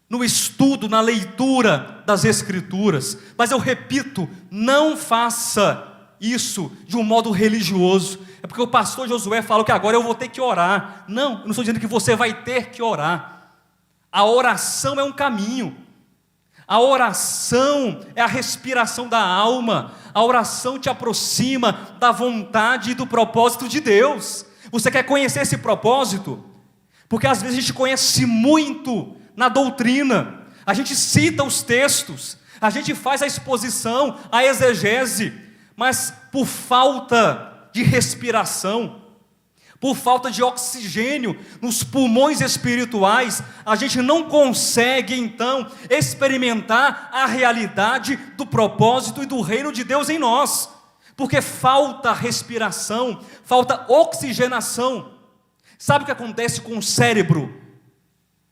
Speaker 1: no estudo, na leitura das Escrituras? Mas eu repito, não faça isso de um modo religioso. É porque o pastor Josué falou que agora eu vou ter que orar. Não, eu não estou dizendo que você vai ter que orar. A oração é um caminho. A oração é a respiração da alma. A oração te aproxima da vontade e do propósito de Deus. Você quer conhecer esse propósito? Porque às vezes a gente conhece muito na doutrina, a gente cita os textos, a gente faz a exposição, a exegese, mas por falta de respiração, por falta de oxigênio nos pulmões espirituais, a gente não consegue então experimentar a realidade do propósito e do reino de Deus em nós, porque falta respiração, falta oxigenação. Sabe o que acontece com o cérebro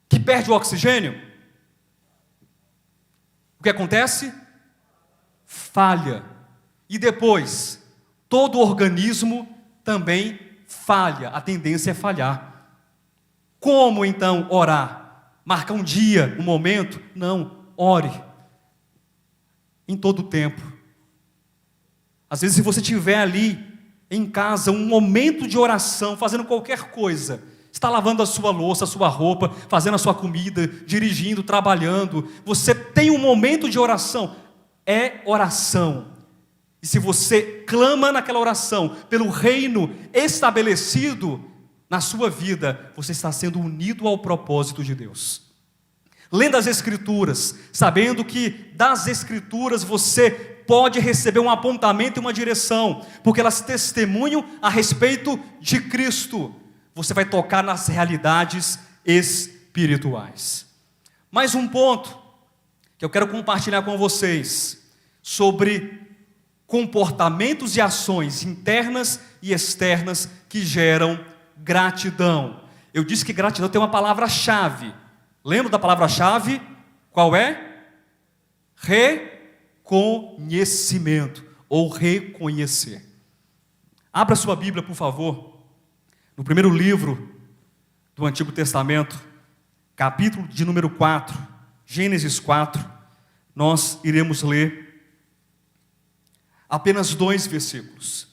Speaker 1: que perde o oxigênio? O que acontece? Falha. E depois, todo o organismo também falha. A tendência é falhar. Como então orar? Marcar um dia, um momento? Não, ore. Em todo o tempo. Às vezes, se você estiver ali em casa, um momento de oração, fazendo qualquer coisa, está lavando a sua louça, a sua roupa, fazendo a sua comida, dirigindo, trabalhando, você tem um momento de oração, é oração. E se você clama naquela oração pelo reino estabelecido na sua vida, você está sendo unido ao propósito de Deus. Lendo as Escrituras, sabendo que das Escrituras você pode receber um apontamento e uma direção, porque elas testemunham a respeito de Cristo. Você vai tocar nas realidades espirituais. Mais um ponto que eu quero compartilhar com vocês sobre comportamentos e ações internas e externas que geram gratidão. Eu disse que gratidão tem uma palavra-chave. Lembra da palavra-chave? Qual é? Reconhecimento ou reconhecer. Abra sua Bíblia, por favor, no primeiro livro do Antigo Testamento, capítulo de número 4, Gênesis 4, nós iremos ler apenas 2 versículos.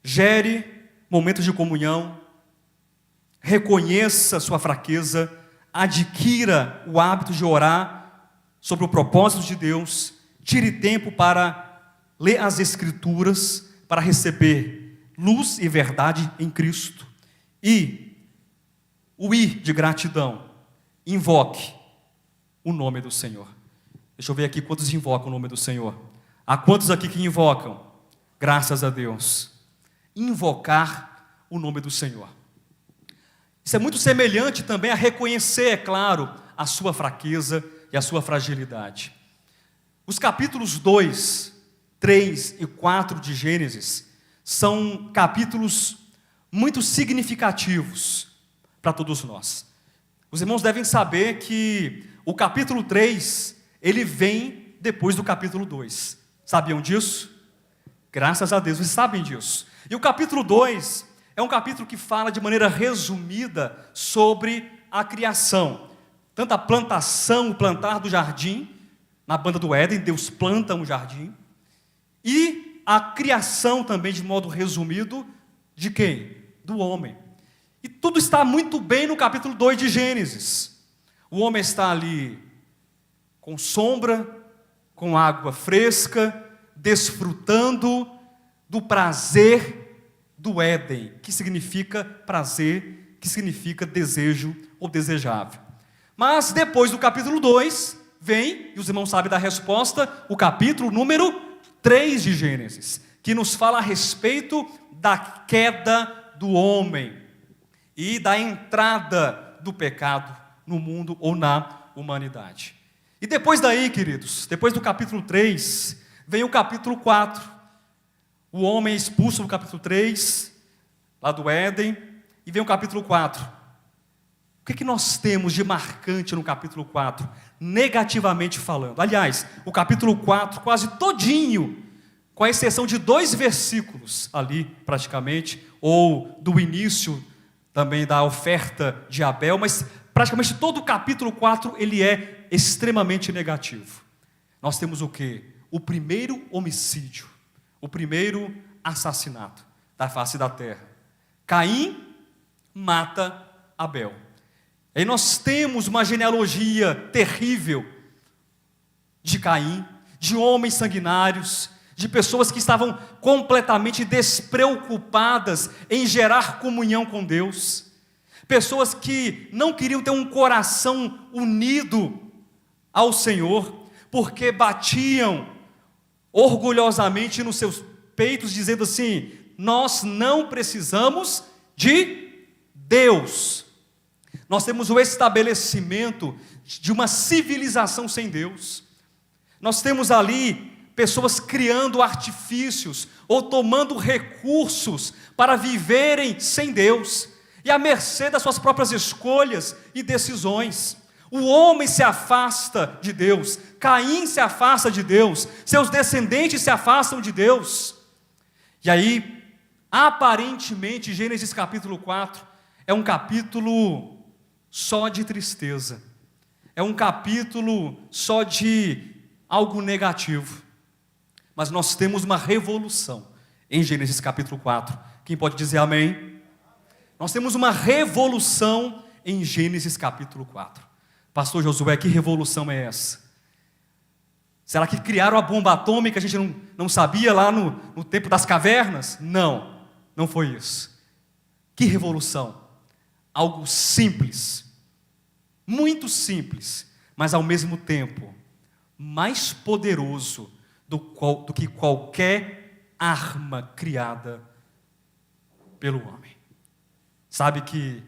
Speaker 1: Gere momentos de comunhão, reconheça sua fraqueza, adquira o hábito de orar sobre o propósito de Deus, tire tempo para ler as Escrituras, para receber luz e verdade em Cristo. E o I de gratidão, invoque o nome do Senhor. Deixa eu ver aqui quantos invocam o nome do Senhor. Há quantos aqui que invocam? Graças a Deus. Invocar o nome do Senhor. Isso é muito semelhante também a reconhecer, é claro, a sua fraqueza e a sua fragilidade. Os capítulos 2, 3 e 4 de Gênesis são capítulos muito significativos para todos nós. Os irmãos devem saber que o capítulo 3, ele vem depois do capítulo 2. Sabiam disso? Graças a Deus, vocês sabem disso. E o capítulo 2 é um capítulo que fala de maneira resumida sobre a criação. Tanto a plantação, o plantar do jardim, na banda do Éden, Deus planta um jardim. E a criação também, de modo resumido, de quem? Do homem. E tudo está muito bem no capítulo 2 de Gênesis. O homem está ali com sombra, com água fresca, desfrutando do prazer do Éden, que significa prazer, que significa desejo ou desejável. Mas depois do capítulo 2, vem, e os irmãos sabem da resposta, o capítulo número 3 de Gênesis, que nos fala a respeito da queda do homem. e da entrada do pecado no mundo ou na humanidade. E depois daí, queridos, depois do capítulo 3, vem o capítulo 4. O homem é expulso no capítulo 3, lá do Éden, e vem o capítulo 4. O que nós temos de marcante no capítulo 4, negativamente falando? Aliás, o capítulo 4, quase todinho, com a exceção de 2 versículos ali, praticamente, ou do início também da oferta de Abel, mas praticamente todo o capítulo 4, ele é extremamente negativo. Nós temos o quê? O primeiro homicídio, o primeiro assassinato da face da terra. Caim mata Abel. Aí nós temos uma genealogia terrível de Caim, de homens sanguinários, de pessoas que estavam completamente despreocupadas em gerar comunhão com Deus, pessoas que não queriam ter um coração unido ao Senhor, porque batiam orgulhosamente nos seus peitos, dizendo assim: nós não precisamos de Deus. Nós temos o estabelecimento de uma civilização sem Deus. Nós temos ali pessoas criando artifícios ou tomando recursos para viverem sem Deus e à mercê das suas próprias escolhas e decisões. O homem se afasta de Deus, Caim se afasta de Deus, seus descendentes se afastam de Deus. E aí, aparentemente, Gênesis capítulo 4 é um capítulo só de tristeza, é um capítulo só de algo negativo. Mas nós temos uma revolução em Gênesis capítulo 4. Quem pode dizer amém? Nós temos uma revolução em Gênesis capítulo 4. Pastor Josué, que revolução é essa? Será que criaram a bomba atômica, a gente não sabia lá no tempo das cavernas? Não, não foi isso. Que revolução? Algo simples, muito simples, mas ao mesmo tempo mais poderoso do que qualquer arma criada pelo homem. Sabe o que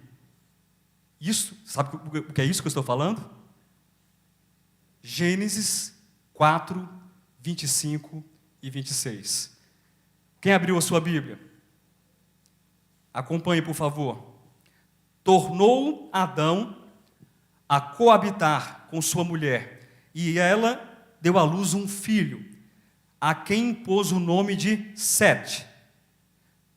Speaker 1: é isso que eu estou falando? Gênesis 4, 25 e 26. Quem abriu a sua Bíblia? Acompanhe, por favor. Tornou Adão a coabitar com sua mulher, e ela deu à luz um filho, a quem pôs o nome de Sete,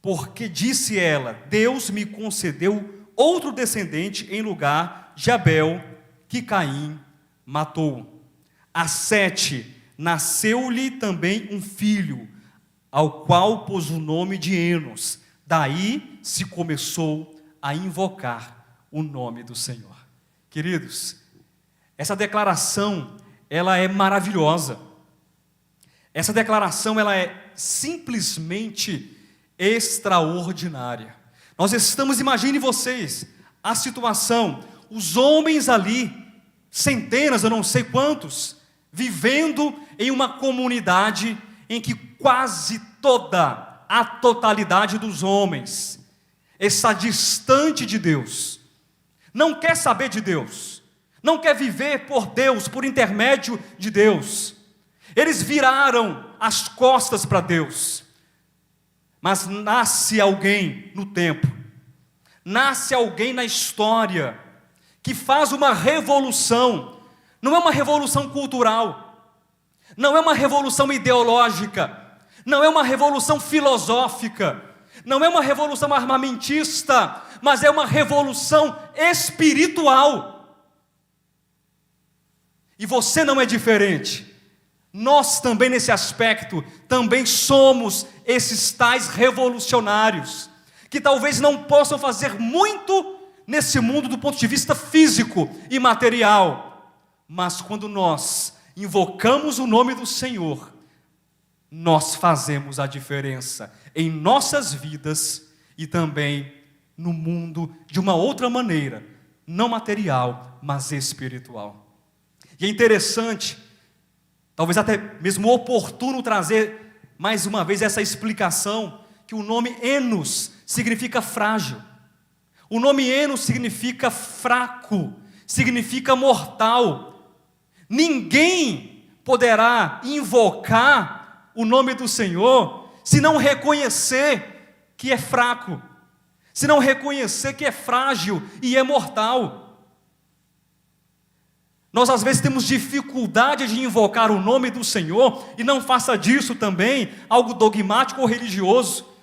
Speaker 1: porque disse ela: Deus me concedeu outro descendente em lugar de Abel, que Caim matou. A Sete nasceu-lhe também um filho, ao qual pôs o nome de Enos. Daí se começou a invocar o nome do Senhor. Queridos, essa declaração, ela é maravilhosa. Essa declaração, ela é simplesmente extraordinária. Nós estamos, imagine vocês, a situação, os homens ali, centenas, eu não sei quantos, vivendo em uma comunidade em que quase toda a totalidade dos homens está distante de Deus, não quer saber de Deus, não quer viver por Deus, por intermédio de Deus. Eles viraram as costas para Deus. Mas nasce alguém no tempo, nasce alguém na história, que faz uma revolução. Não é uma revolução cultural, não é uma revolução ideológica, não é uma revolução filosófica, não é uma revolução armamentista, mas é uma revolução espiritual. E você não é diferente. Nós também nesse aspecto, também somos esses tais revolucionários, que talvez não possam fazer muito nesse mundo do ponto de vista físico e material, mas quando nós invocamos o nome do Senhor, nós fazemos a diferença em nossas vidas e também no mundo de uma outra maneira, não material, mas espiritual. E é interessante, talvez até mesmo oportuno trazer mais uma vez essa explicação, que o nome Enos significa frágil. O nome Enos significa fraco, significa mortal. Ninguém poderá invocar o nome do Senhor se não reconhecer que é fraco, se não reconhecer que é frágil e é mortal. Nós às vezes temos dificuldade de invocar o nome do Senhor, e não faça disso também algo dogmático ou religioso.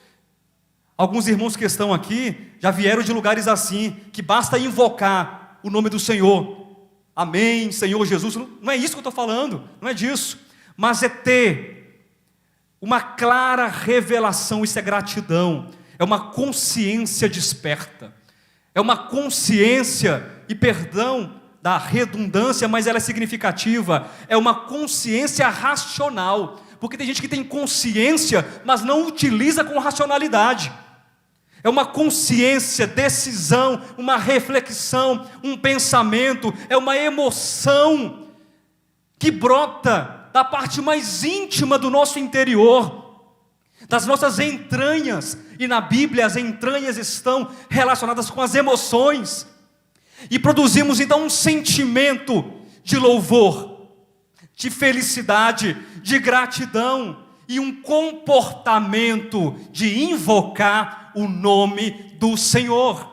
Speaker 1: Alguns irmãos que estão aqui já vieram de lugares assim, que basta invocar o nome do Senhor. Amém, Senhor Jesus. Não é isso que eu estou falando, não é disso. Mas é ter uma clara revelação, isso é gratidão. É uma consciência desperta. É uma consciência, e perdão da redundância, mas ela é significativa. É uma consciência racional. Porque tem gente que tem consciência, mas não utiliza com racionalidade. É uma consciência, decisão, uma reflexão, um pensamento, é uma emoção que brota da parte mais íntima do nosso interior, das nossas entranhas. E na Bíblia as entranhas estão relacionadas com as emoções. E produzimos então um sentimento de louvor, de felicidade, de gratidão e um comportamento de invocar o nome do Senhor.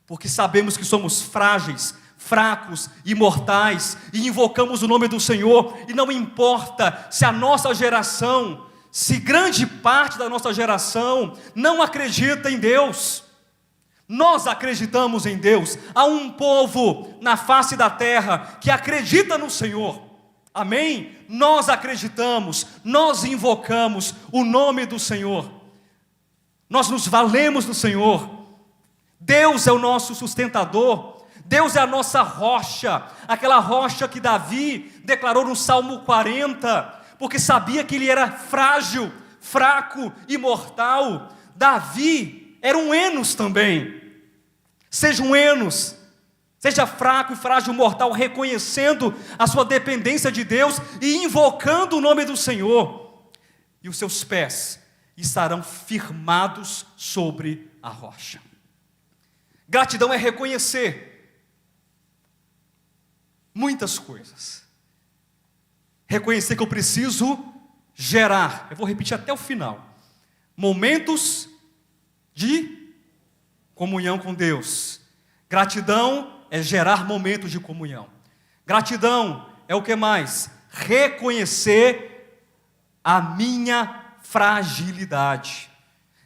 Speaker 1: Porque sabemos que somos frágeis, fracos e mortais, e invocamos o nome do Senhor, e não importa se a nossa geração, se grande parte da nossa geração não acredita em Deus. Nós acreditamos em Deus. Há um povo na face da terra que acredita no Senhor. Amém? Nós acreditamos, nós invocamos o nome do Senhor. Nós nos valemos do Senhor. Deus é o nosso sustentador. Deus é a nossa rocha. Aquela rocha que Davi declarou no Salmo 40, porque sabia que ele era frágil, fraco e mortal. Davi era um Enos também. Seja um Enos, seja fraco e frágil, mortal, reconhecendo a sua dependência de Deus e invocando o nome do Senhor. E os seus pés estarão firmados sobre a rocha. Gratidão é reconhecer muitas coisas. Reconhecer que eu preciso gerar, eu vou repetir até o final, momentos de comunhão com Deus. Gratidão é gerar momentos de comunhão. Gratidão é o que mais? Reconhecer a minha fragilidade.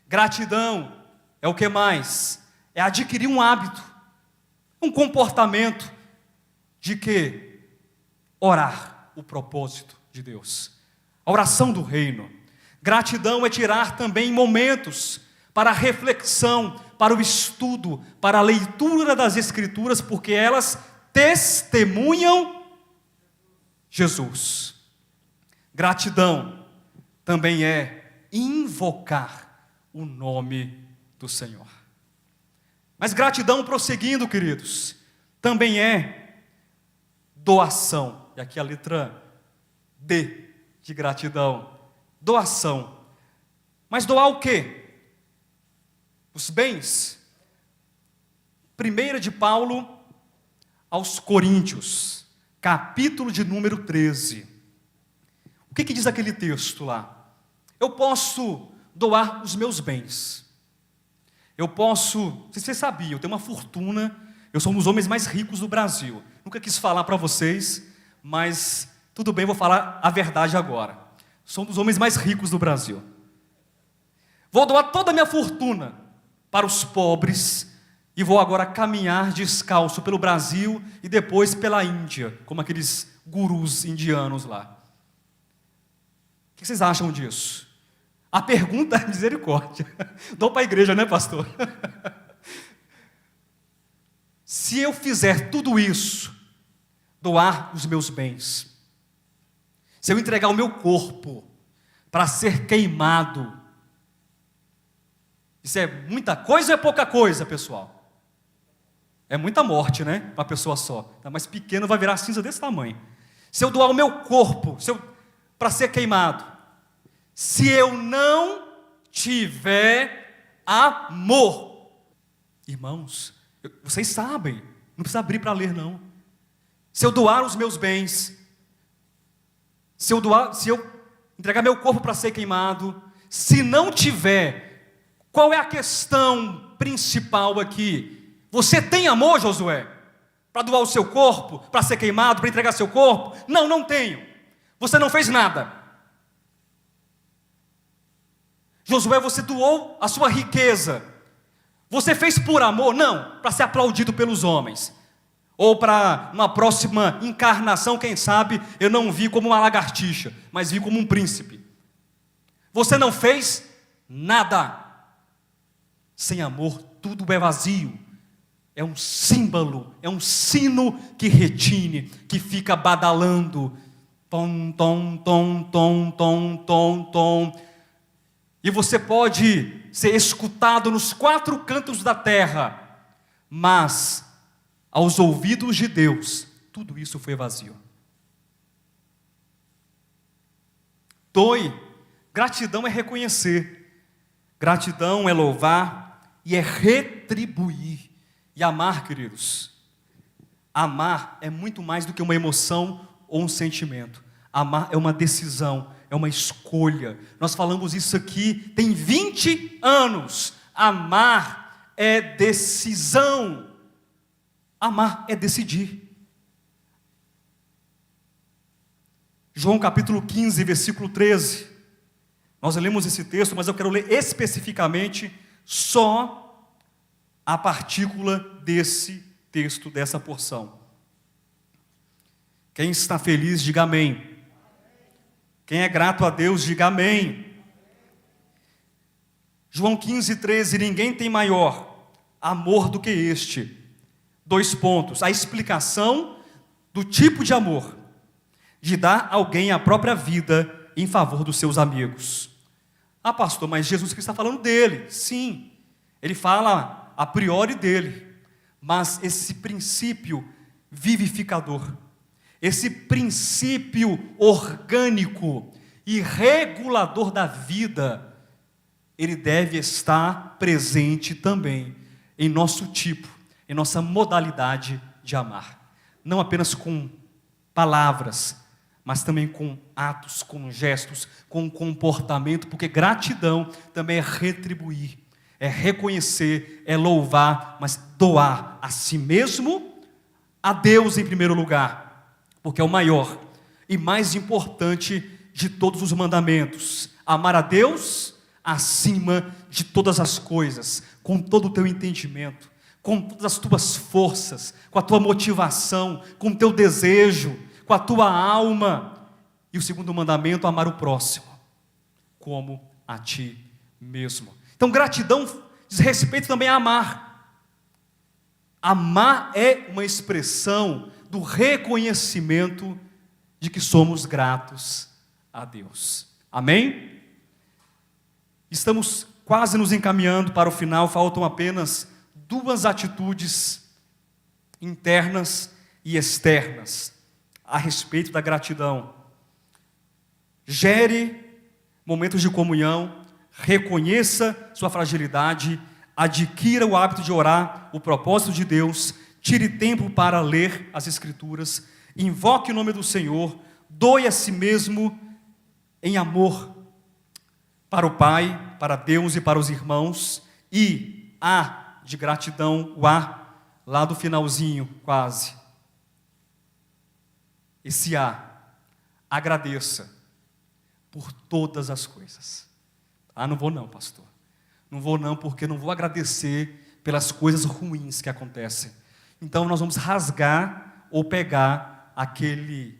Speaker 1: Gratidão é o que mais? É adquirir um hábito, um comportamento de que? Orar o propósito de Deus, a oração do reino. Gratidão é tirar também momentos para a reflexão, para o estudo, para a leitura das Escrituras, porque elas testemunham Jesus. Gratidão também é invocar o nome do Senhor. Mas gratidão, prosseguindo, queridos, também é doação. E aqui a letra D de gratidão. Doação. Mas doar o quê? Os bens. 1 de Paulo aos Coríntios, capítulo de número 13. O que diz aquele texto lá? Eu posso doar os meus bens. Eu posso, não sei se vocês sabiam, eu tenho uma fortuna, eu sou um dos homens mais ricos do Brasil. Nunca quis falar para vocês, mas tudo bem, vou falar a verdade agora. Sou um dos homens mais ricos do Brasil. Vou doar toda a minha fortuna para os pobres e vou agora caminhar descalço pelo Brasil e depois pela Índia, como aqueles gurus indianos lá. O que vocês acham disso? A pergunta é misericórdia. Dou para a igreja, né, pastor? Se eu fizer tudo isso, doar os meus bens, se eu entregar o meu corpo para ser queimado, isso é muita coisa ou é pouca coisa, pessoal? É muita morte, né? Para uma pessoa só. Tá mais pequeno, vai virar cinza desse tamanho. Se eu doar o meu corpo para ser queimado, se eu não tiver amor, Irmãos, vocês sabem, não precisa abrir para ler não. Se eu doar os meus bens, se eu entregar meu corpo para ser queimado, se não tiver, qual é a questão principal aqui? Você tem amor, Josué? Para doar o seu corpo, para ser queimado, para entregar seu corpo? Não, não tenho. Você não fez nada. Josué, você doou a sua riqueza. Você fez por amor? Não, para ser aplaudido pelos homens. Ou para uma próxima encarnação, quem sabe, eu não vi como uma lagartixa, mas vi como um príncipe. Você não fez nada. Sem amor, tudo é vazio. É um símbolo, é um sino que retine, que fica badalando. Tom, tom, tom, tom, tom, tom, tom. E você pode ser escutado nos 4 cantos da terra, mas aos ouvidos de Deus, tudo isso foi vazio. Doe. Gratidão é reconhecer, gratidão é louvar e é retribuir. E amar, queridos, amar é muito mais do que uma emoção ou um sentimento. Amar é uma decisão, é uma escolha. Nós falamos isso aqui tem 20 anos. Amar é decisão. Amar é decidir. João capítulo 15, versículo 13. Nós lemos esse texto, mas eu quero ler especificamente só a partícula desse texto, dessa porção. Quem está feliz, diga amém. Quem é grato a Deus, diga amém. João 15, 13, ninguém tem maior amor do que este. 2 pontos, a explicação do tipo de amor, de dar a alguém a própria vida em favor dos seus amigos. Ah, pastor, mas Jesus Cristo está falando dele. Sim, ele fala a priori dele, mas esse princípio vivificador, esse princípio orgânico e regulador da vida, ele deve estar presente também em nosso tipo, em nossa modalidade de amar. Não apenas com palavras, mas também com atos, com gestos, com comportamento, porque gratidão também é retribuir, é reconhecer, é louvar, mas doar a si mesmo, a Deus em primeiro lugar, porque é o maior e mais importante de todos os mandamentos. Amar a Deus acima de todas as coisas, com todo o teu entendimento, com todas as tuas forças, com a tua motivação, com o teu desejo, com a tua alma. E o segundo mandamento, amar o próximo como a ti mesmo. Então gratidão diz respeito também a amar. Amar é uma expressão do reconhecimento de que somos gratos a Deus. Amém? Estamos quase nos encaminhando para o final, faltam apenas 2 atitudes internas e externas a respeito da gratidão. Gere momentos de comunhão, reconheça sua fragilidade, adquira o hábito de orar, o propósito de Deus, tire tempo para ler as Escrituras, invoque o nome do Senhor, doe a si mesmo em amor para o Pai, para Deus e para os irmãos, e A de gratidão, o A, lá do finalzinho quase. Esse A, agradeça por todas as coisas. Ah, não vou não, pastor. Não vou não, porque não vou agradecer pelas coisas ruins que acontecem. Então nós vamos rasgar ou pegar aquele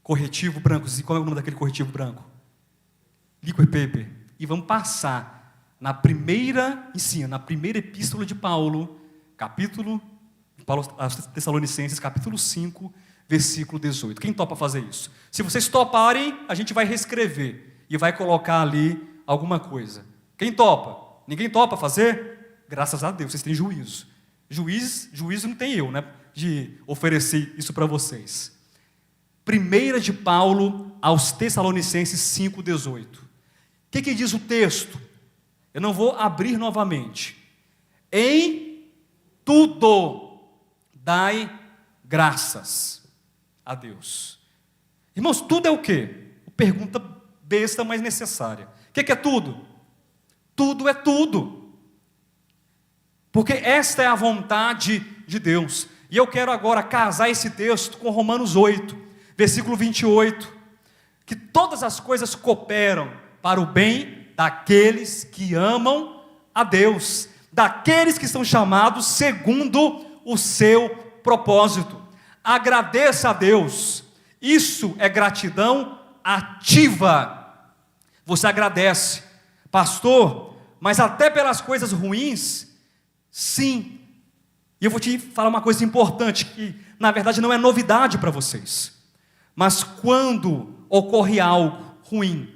Speaker 1: corretivo branco. Qual é o nome daquele corretivo branco? Liquid paper. E vamos passar na primeira epístola de Paulo, aos Tessalonicenses, capítulo 5, versículo 18. Quem topa fazer isso? Se vocês toparem, a gente vai reescrever e vai colocar ali alguma coisa. Quem topa? Ninguém topa fazer? Graças a Deus, vocês têm juízo. Juízo não tem eu, né? De oferecer isso para vocês. 1 de Paulo aos Tessalonicenses 5,18. O que diz o texto? Eu não vou abrir novamente. Em tudo dai graças a Deus. Irmãos, tudo é o quê? Pergunta besta, mas necessária. O que é tudo? Tudo é tudo. Porque esta é a vontade de Deus. E eu quero agora casar esse texto com Romanos 8, versículo 28. Que todas as coisas cooperam para o bem daqueles que amam a Deus, daqueles que são chamados segundo o seu propósito. Agradeça a Deus. Isso é gratidão ativa. Você agradece, pastor, mas até pelas coisas ruins, sim. E eu vou te falar uma coisa importante, que na verdade não é novidade para vocês. Mas quando ocorre algo ruim,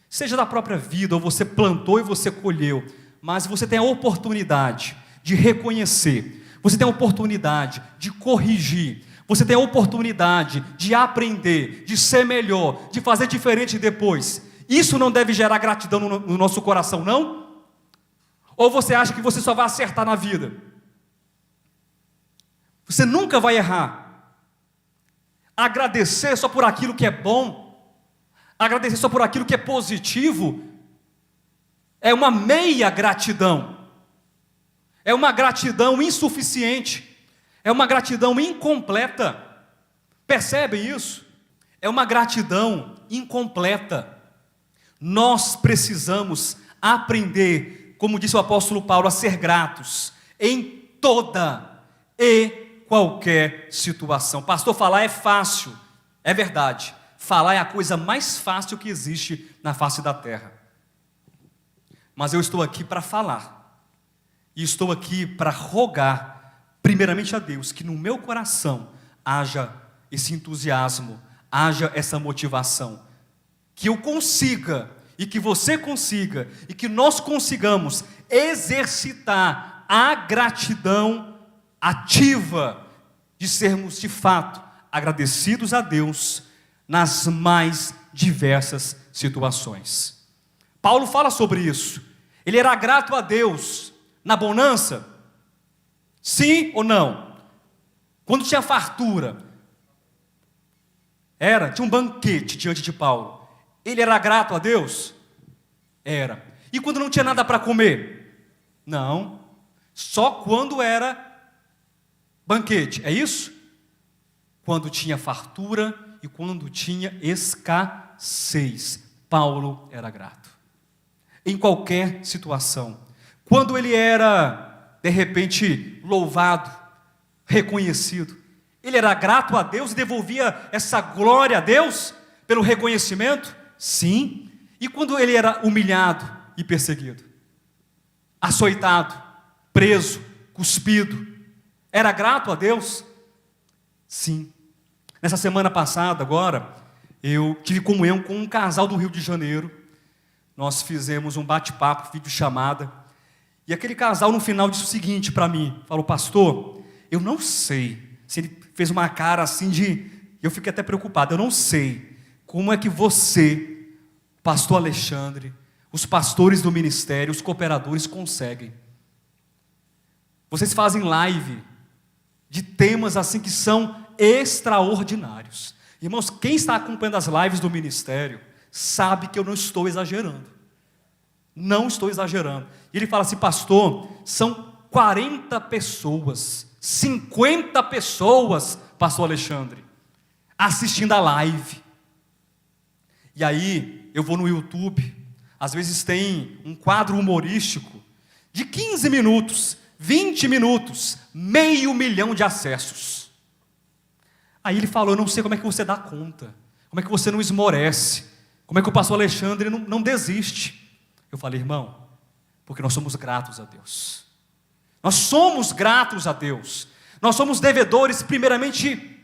Speaker 1: seja da própria vida, ou você plantou e você colheu, mas você tem a oportunidade de reconhecer, você tem a oportunidade de corrigir, você tem a oportunidade de aprender, de ser melhor, de fazer diferente depois. Isso não deve gerar gratidão no nosso coração, não? Ou você acha que você só vai acertar na vida? Você nunca vai errar. Agradecer só por aquilo que é bom, agradecer só por aquilo que é positivo, é uma meia gratidão. É uma gratidão insuficiente. É uma gratidão incompleta. Percebem isso? É uma gratidão incompleta. Nós precisamos aprender, como disse o apóstolo Paulo, a ser gratos em toda e qualquer situação. Pastor, falar é fácil. É verdade. Falar é a coisa mais fácil que existe na face da terra. Mas eu estou aqui para falar. E estou aqui para rogar, primeiramente a Deus, que no meu coração haja esse entusiasmo, haja essa motivação. Que eu consiga, e que você consiga, e que nós consigamos exercitar a gratidão ativa, de sermos de fato agradecidos a Deus nas mais diversas situações. Paulo fala sobre isso. Ele era grato a Deus na bonança? Sim ou não? Quando tinha fartura, tinha um banquete diante de Paulo. Ele era grato a Deus? Era. E quando não tinha nada para comer? Não. Só quando era banquete, é isso? Quando tinha fartura e quando tinha escassez, Paulo era grato. Em qualquer situação. Quando ele era, de repente, louvado, reconhecido, ele era grato a Deus e devolvia essa glória a Deus pelo reconhecimento? Sim. E quando ele era humilhado e perseguido, açoitado, preso, cuspido, era grato a Deus? Sim. Nessa semana passada, agora, eu tive comunhão com um casal do Rio de Janeiro. Nós fizemos um bate-papo, videochamada. E aquele casal no final disse o seguinte para mim, falou: pastor, eu não sei, se ele fez uma cara assim eu fiquei até preocupado, eu não sei como é que você, pastor Alexandre, os pastores do ministério, os cooperadores conseguem. Vocês fazem live de temas assim que são extraordinários. Irmãos, quem está acompanhando as lives do ministério sabe que eu não estou exagerando. Não estou exagerando. E ele fala assim: pastor, são 40 pessoas, 50 pessoas, pastor Alexandre, assistindo a live. E aí, eu vou no YouTube, às vezes tem um quadro humorístico de 15 minutos, 20 minutos, 500 mil de acessos. Aí ele falou: eu não sei como é que você dá conta, como é que você não esmorece, como é que o pastor Alexandre não desiste. Eu falei: irmão, porque nós somos gratos a Deus. Nós somos gratos a Deus. Nós somos devedores primeiramente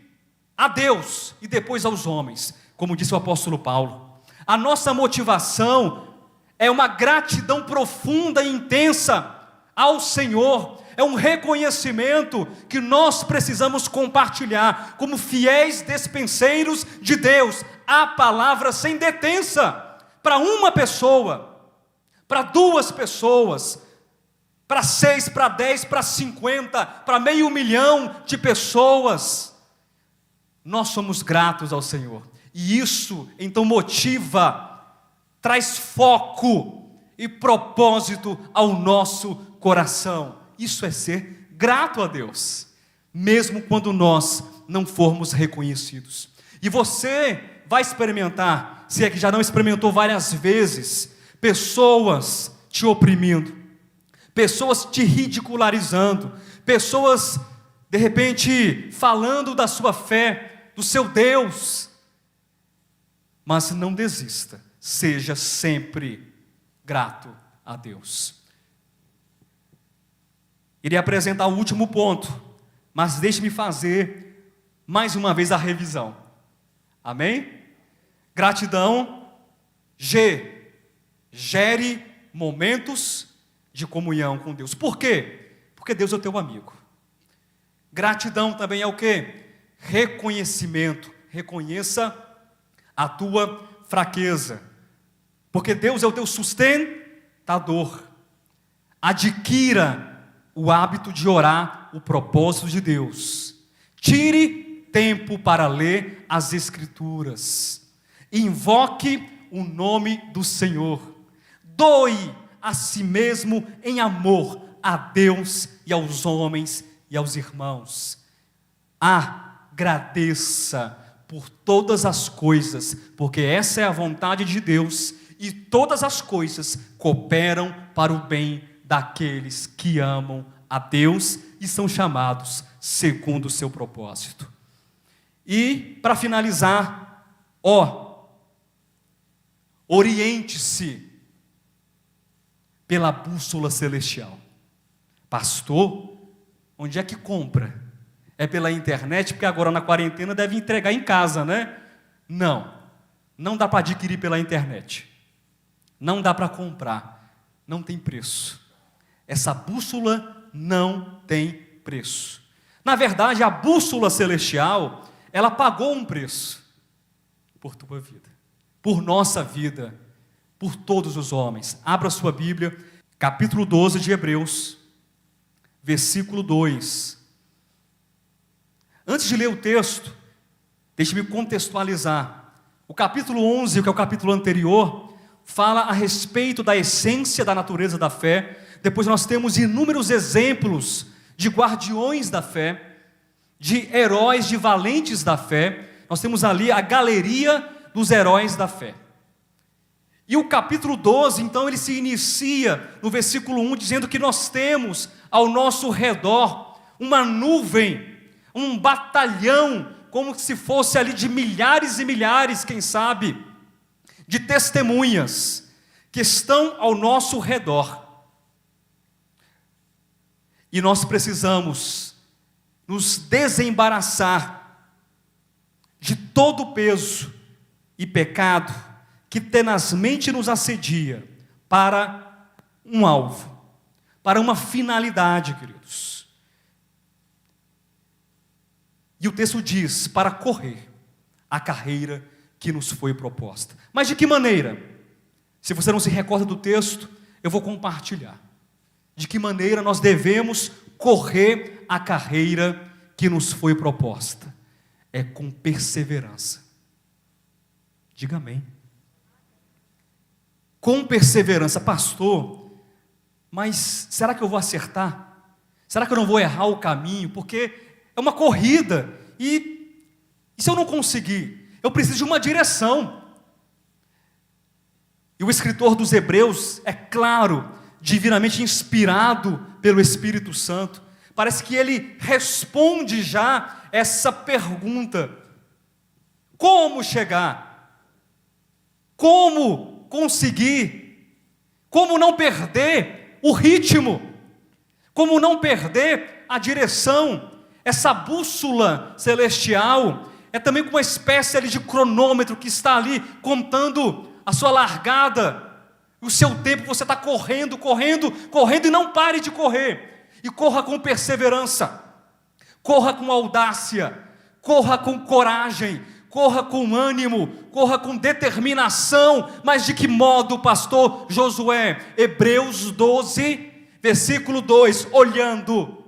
Speaker 1: a Deus e depois aos homens, como disse o apóstolo Paulo. A nossa motivação é uma gratidão profunda e intensa ao Senhor. É um reconhecimento que nós precisamos compartilhar como fiéis despenseiros de Deus. A palavra sem detença para uma pessoa, para duas pessoas, para 6, para 10, para 50, para meio milhão de pessoas. Nós somos gratos ao Senhor. E isso então motiva, traz foco e propósito ao nosso coração. Isso é ser grato a Deus, mesmo quando nós não formos reconhecidos. E você vai experimentar, se é que já não experimentou várias vezes, pessoas te oprimindo, pessoas te ridicularizando, pessoas de repente falando da sua fé, do seu Deus. Mas não desista, seja sempre grato a Deus. Irei apresentar o último ponto, mas deixe-me fazer mais uma vez a revisão. Amém? Gratidão, gere momentos de comunhão com Deus. Por quê? Porque Deus é o teu amigo. Gratidão também é o quê? Reconhecimento. Reconheça a tua fraqueza, porque Deus é o teu sustentador. Adquira o hábito de orar o propósito de Deus. Tire tempo para ler as Escrituras. Invoque o nome do Senhor. Doe a si mesmo em amor a Deus e aos homens e aos irmãos. Agradeça por todas as coisas, porque essa é a vontade de Deus, e todas as coisas cooperam para o bem daqueles que amam a Deus e são chamados segundo o seu propósito. E, para finalizar, oriente-se pela bússola celestial. Pastor, onde é que compra? É pela internet, porque agora na quarentena deve entregar em casa, né? Não dá para adquirir pela internet. Não dá para comprar. Não tem preço. Essa bússola não tem preço. Na verdade, a bússola celestial, ela pagou um preço por tua vida, por nossa vida, por todos os homens. Abra sua Bíblia, capítulo 12 de Hebreus, versículo 2. Antes de ler o texto, deixe-me contextualizar. O capítulo 11, que é o capítulo anterior, fala a respeito da essência da natureza da fé. Depois nós temos inúmeros exemplos de guardiões da fé, de heróis, de valentes da fé. Nós temos ali a galeria dos heróis da fé. E o capítulo 12, então, ele se inicia no versículo 1, dizendo que nós temos ao nosso redor uma nuvem, um batalhão, como se fosse ali de milhares e milhares, quem sabe, de testemunhas que estão ao nosso redor. E nós precisamos nos desembaraçar de todo o peso e pecado que tenazmente nos assedia para um alvo, para uma finalidade, queridos. E o texto diz, para correr a carreira que nos foi proposta. Mas de que maneira? Se você não se recorda do texto, eu vou compartilhar. De que maneira nós devemos correr a carreira que nos foi proposta? É com perseverança. Diga amém. Com perseverança. Pastor, mas será que eu vou acertar? Será que eu não vou errar o caminho? Porque é uma corrida, e se eu não conseguir? Eu preciso de uma direção. E o escritor dos Hebreus, é claro, divinamente inspirado pelo Espírito Santo, parece que ele responde já essa pergunta: como chegar? Como conseguir? Como não perder o ritmo? Como não perder a direção? Essa bússola celestial é também como uma espécie ali de cronômetro que está ali contando a sua largada, o seu tempo. Você está correndo e não pare de correr. E corra com perseverança, corra com audácia, corra com coragem, corra com ânimo, corra com determinação. Mas de que modo, pastor Josué? Hebreus 12, Versículo 2: olhando,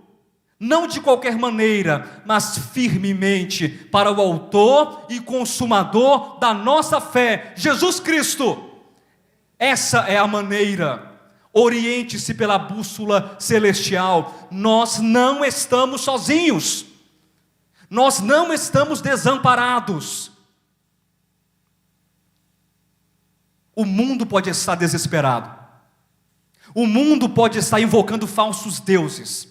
Speaker 1: não de qualquer maneira, mas firmemente para o autor e consumador da nossa fé, Jesus Cristo. Essa é a maneira. Oriente-se pela bússola celestial. Nós não estamos sozinhos. Nós não estamos desamparados. O mundo pode estar desesperado. O mundo pode estar invocando falsos deuses.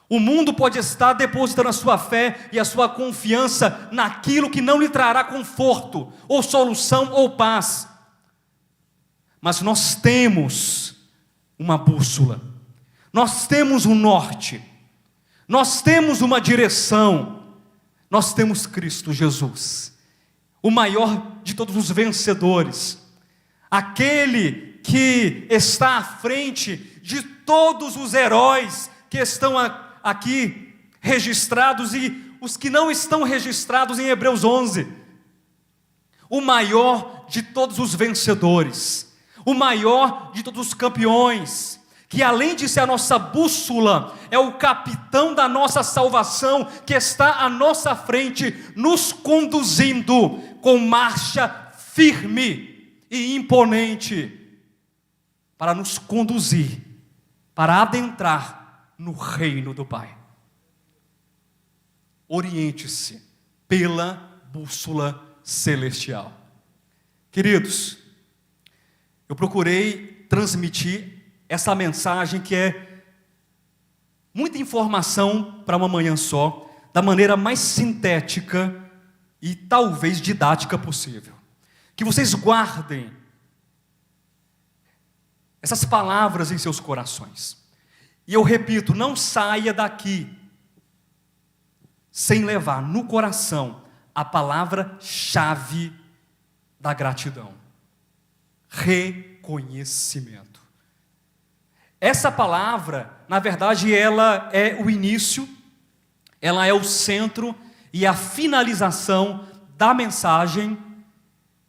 Speaker 1: O mundo pode estar depositando a sua fé e a sua confiança naquilo que não lhe trará conforto, ou solução, ou paz. Mas nós temos uma bússola, nós temos um norte, nós temos uma direção, nós temos Cristo Jesus, o maior de todos os vencedores, aquele que está à frente de todos os heróis que estão aqui registrados e os que não estão registrados em Hebreus 11, o maior de todos os vencedores, o maior de todos os campeões, que além de ser a nossa bússola, é o capitão da nossa salvação, que está à nossa frente, nos conduzindo com marcha firme e imponente, para nos conduzir, para adentrar no reino do Pai. Oriente-se pela bússola celestial. Queridos, eu procurei transmitir essa mensagem que é muita informação para uma manhã só, da maneira mais sintética e talvez didática possível. Que vocês guardem essas palavras em seus corações. E eu repito, não saia daqui sem levar no coração a palavra-chave da gratidão. Reconhecimento. Essa palavra, na verdade, ela é o início, ela é o centro e a finalização da mensagem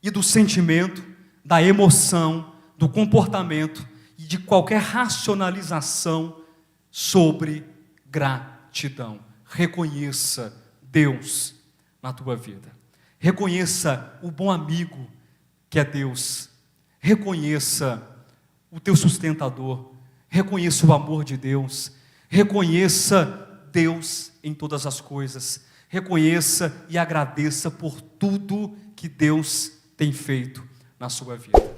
Speaker 1: e do sentimento, da emoção, do comportamento e de qualquer racionalização sobre gratidão. Reconheça Deus na tua vida. Reconheça o bom amigo que é Deus. Reconheça o teu sustentador. Reconheça o amor de Deus. Reconheça Deus em todas as coisas. Reconheça e agradeça por tudo que Deus tem feito na sua vida.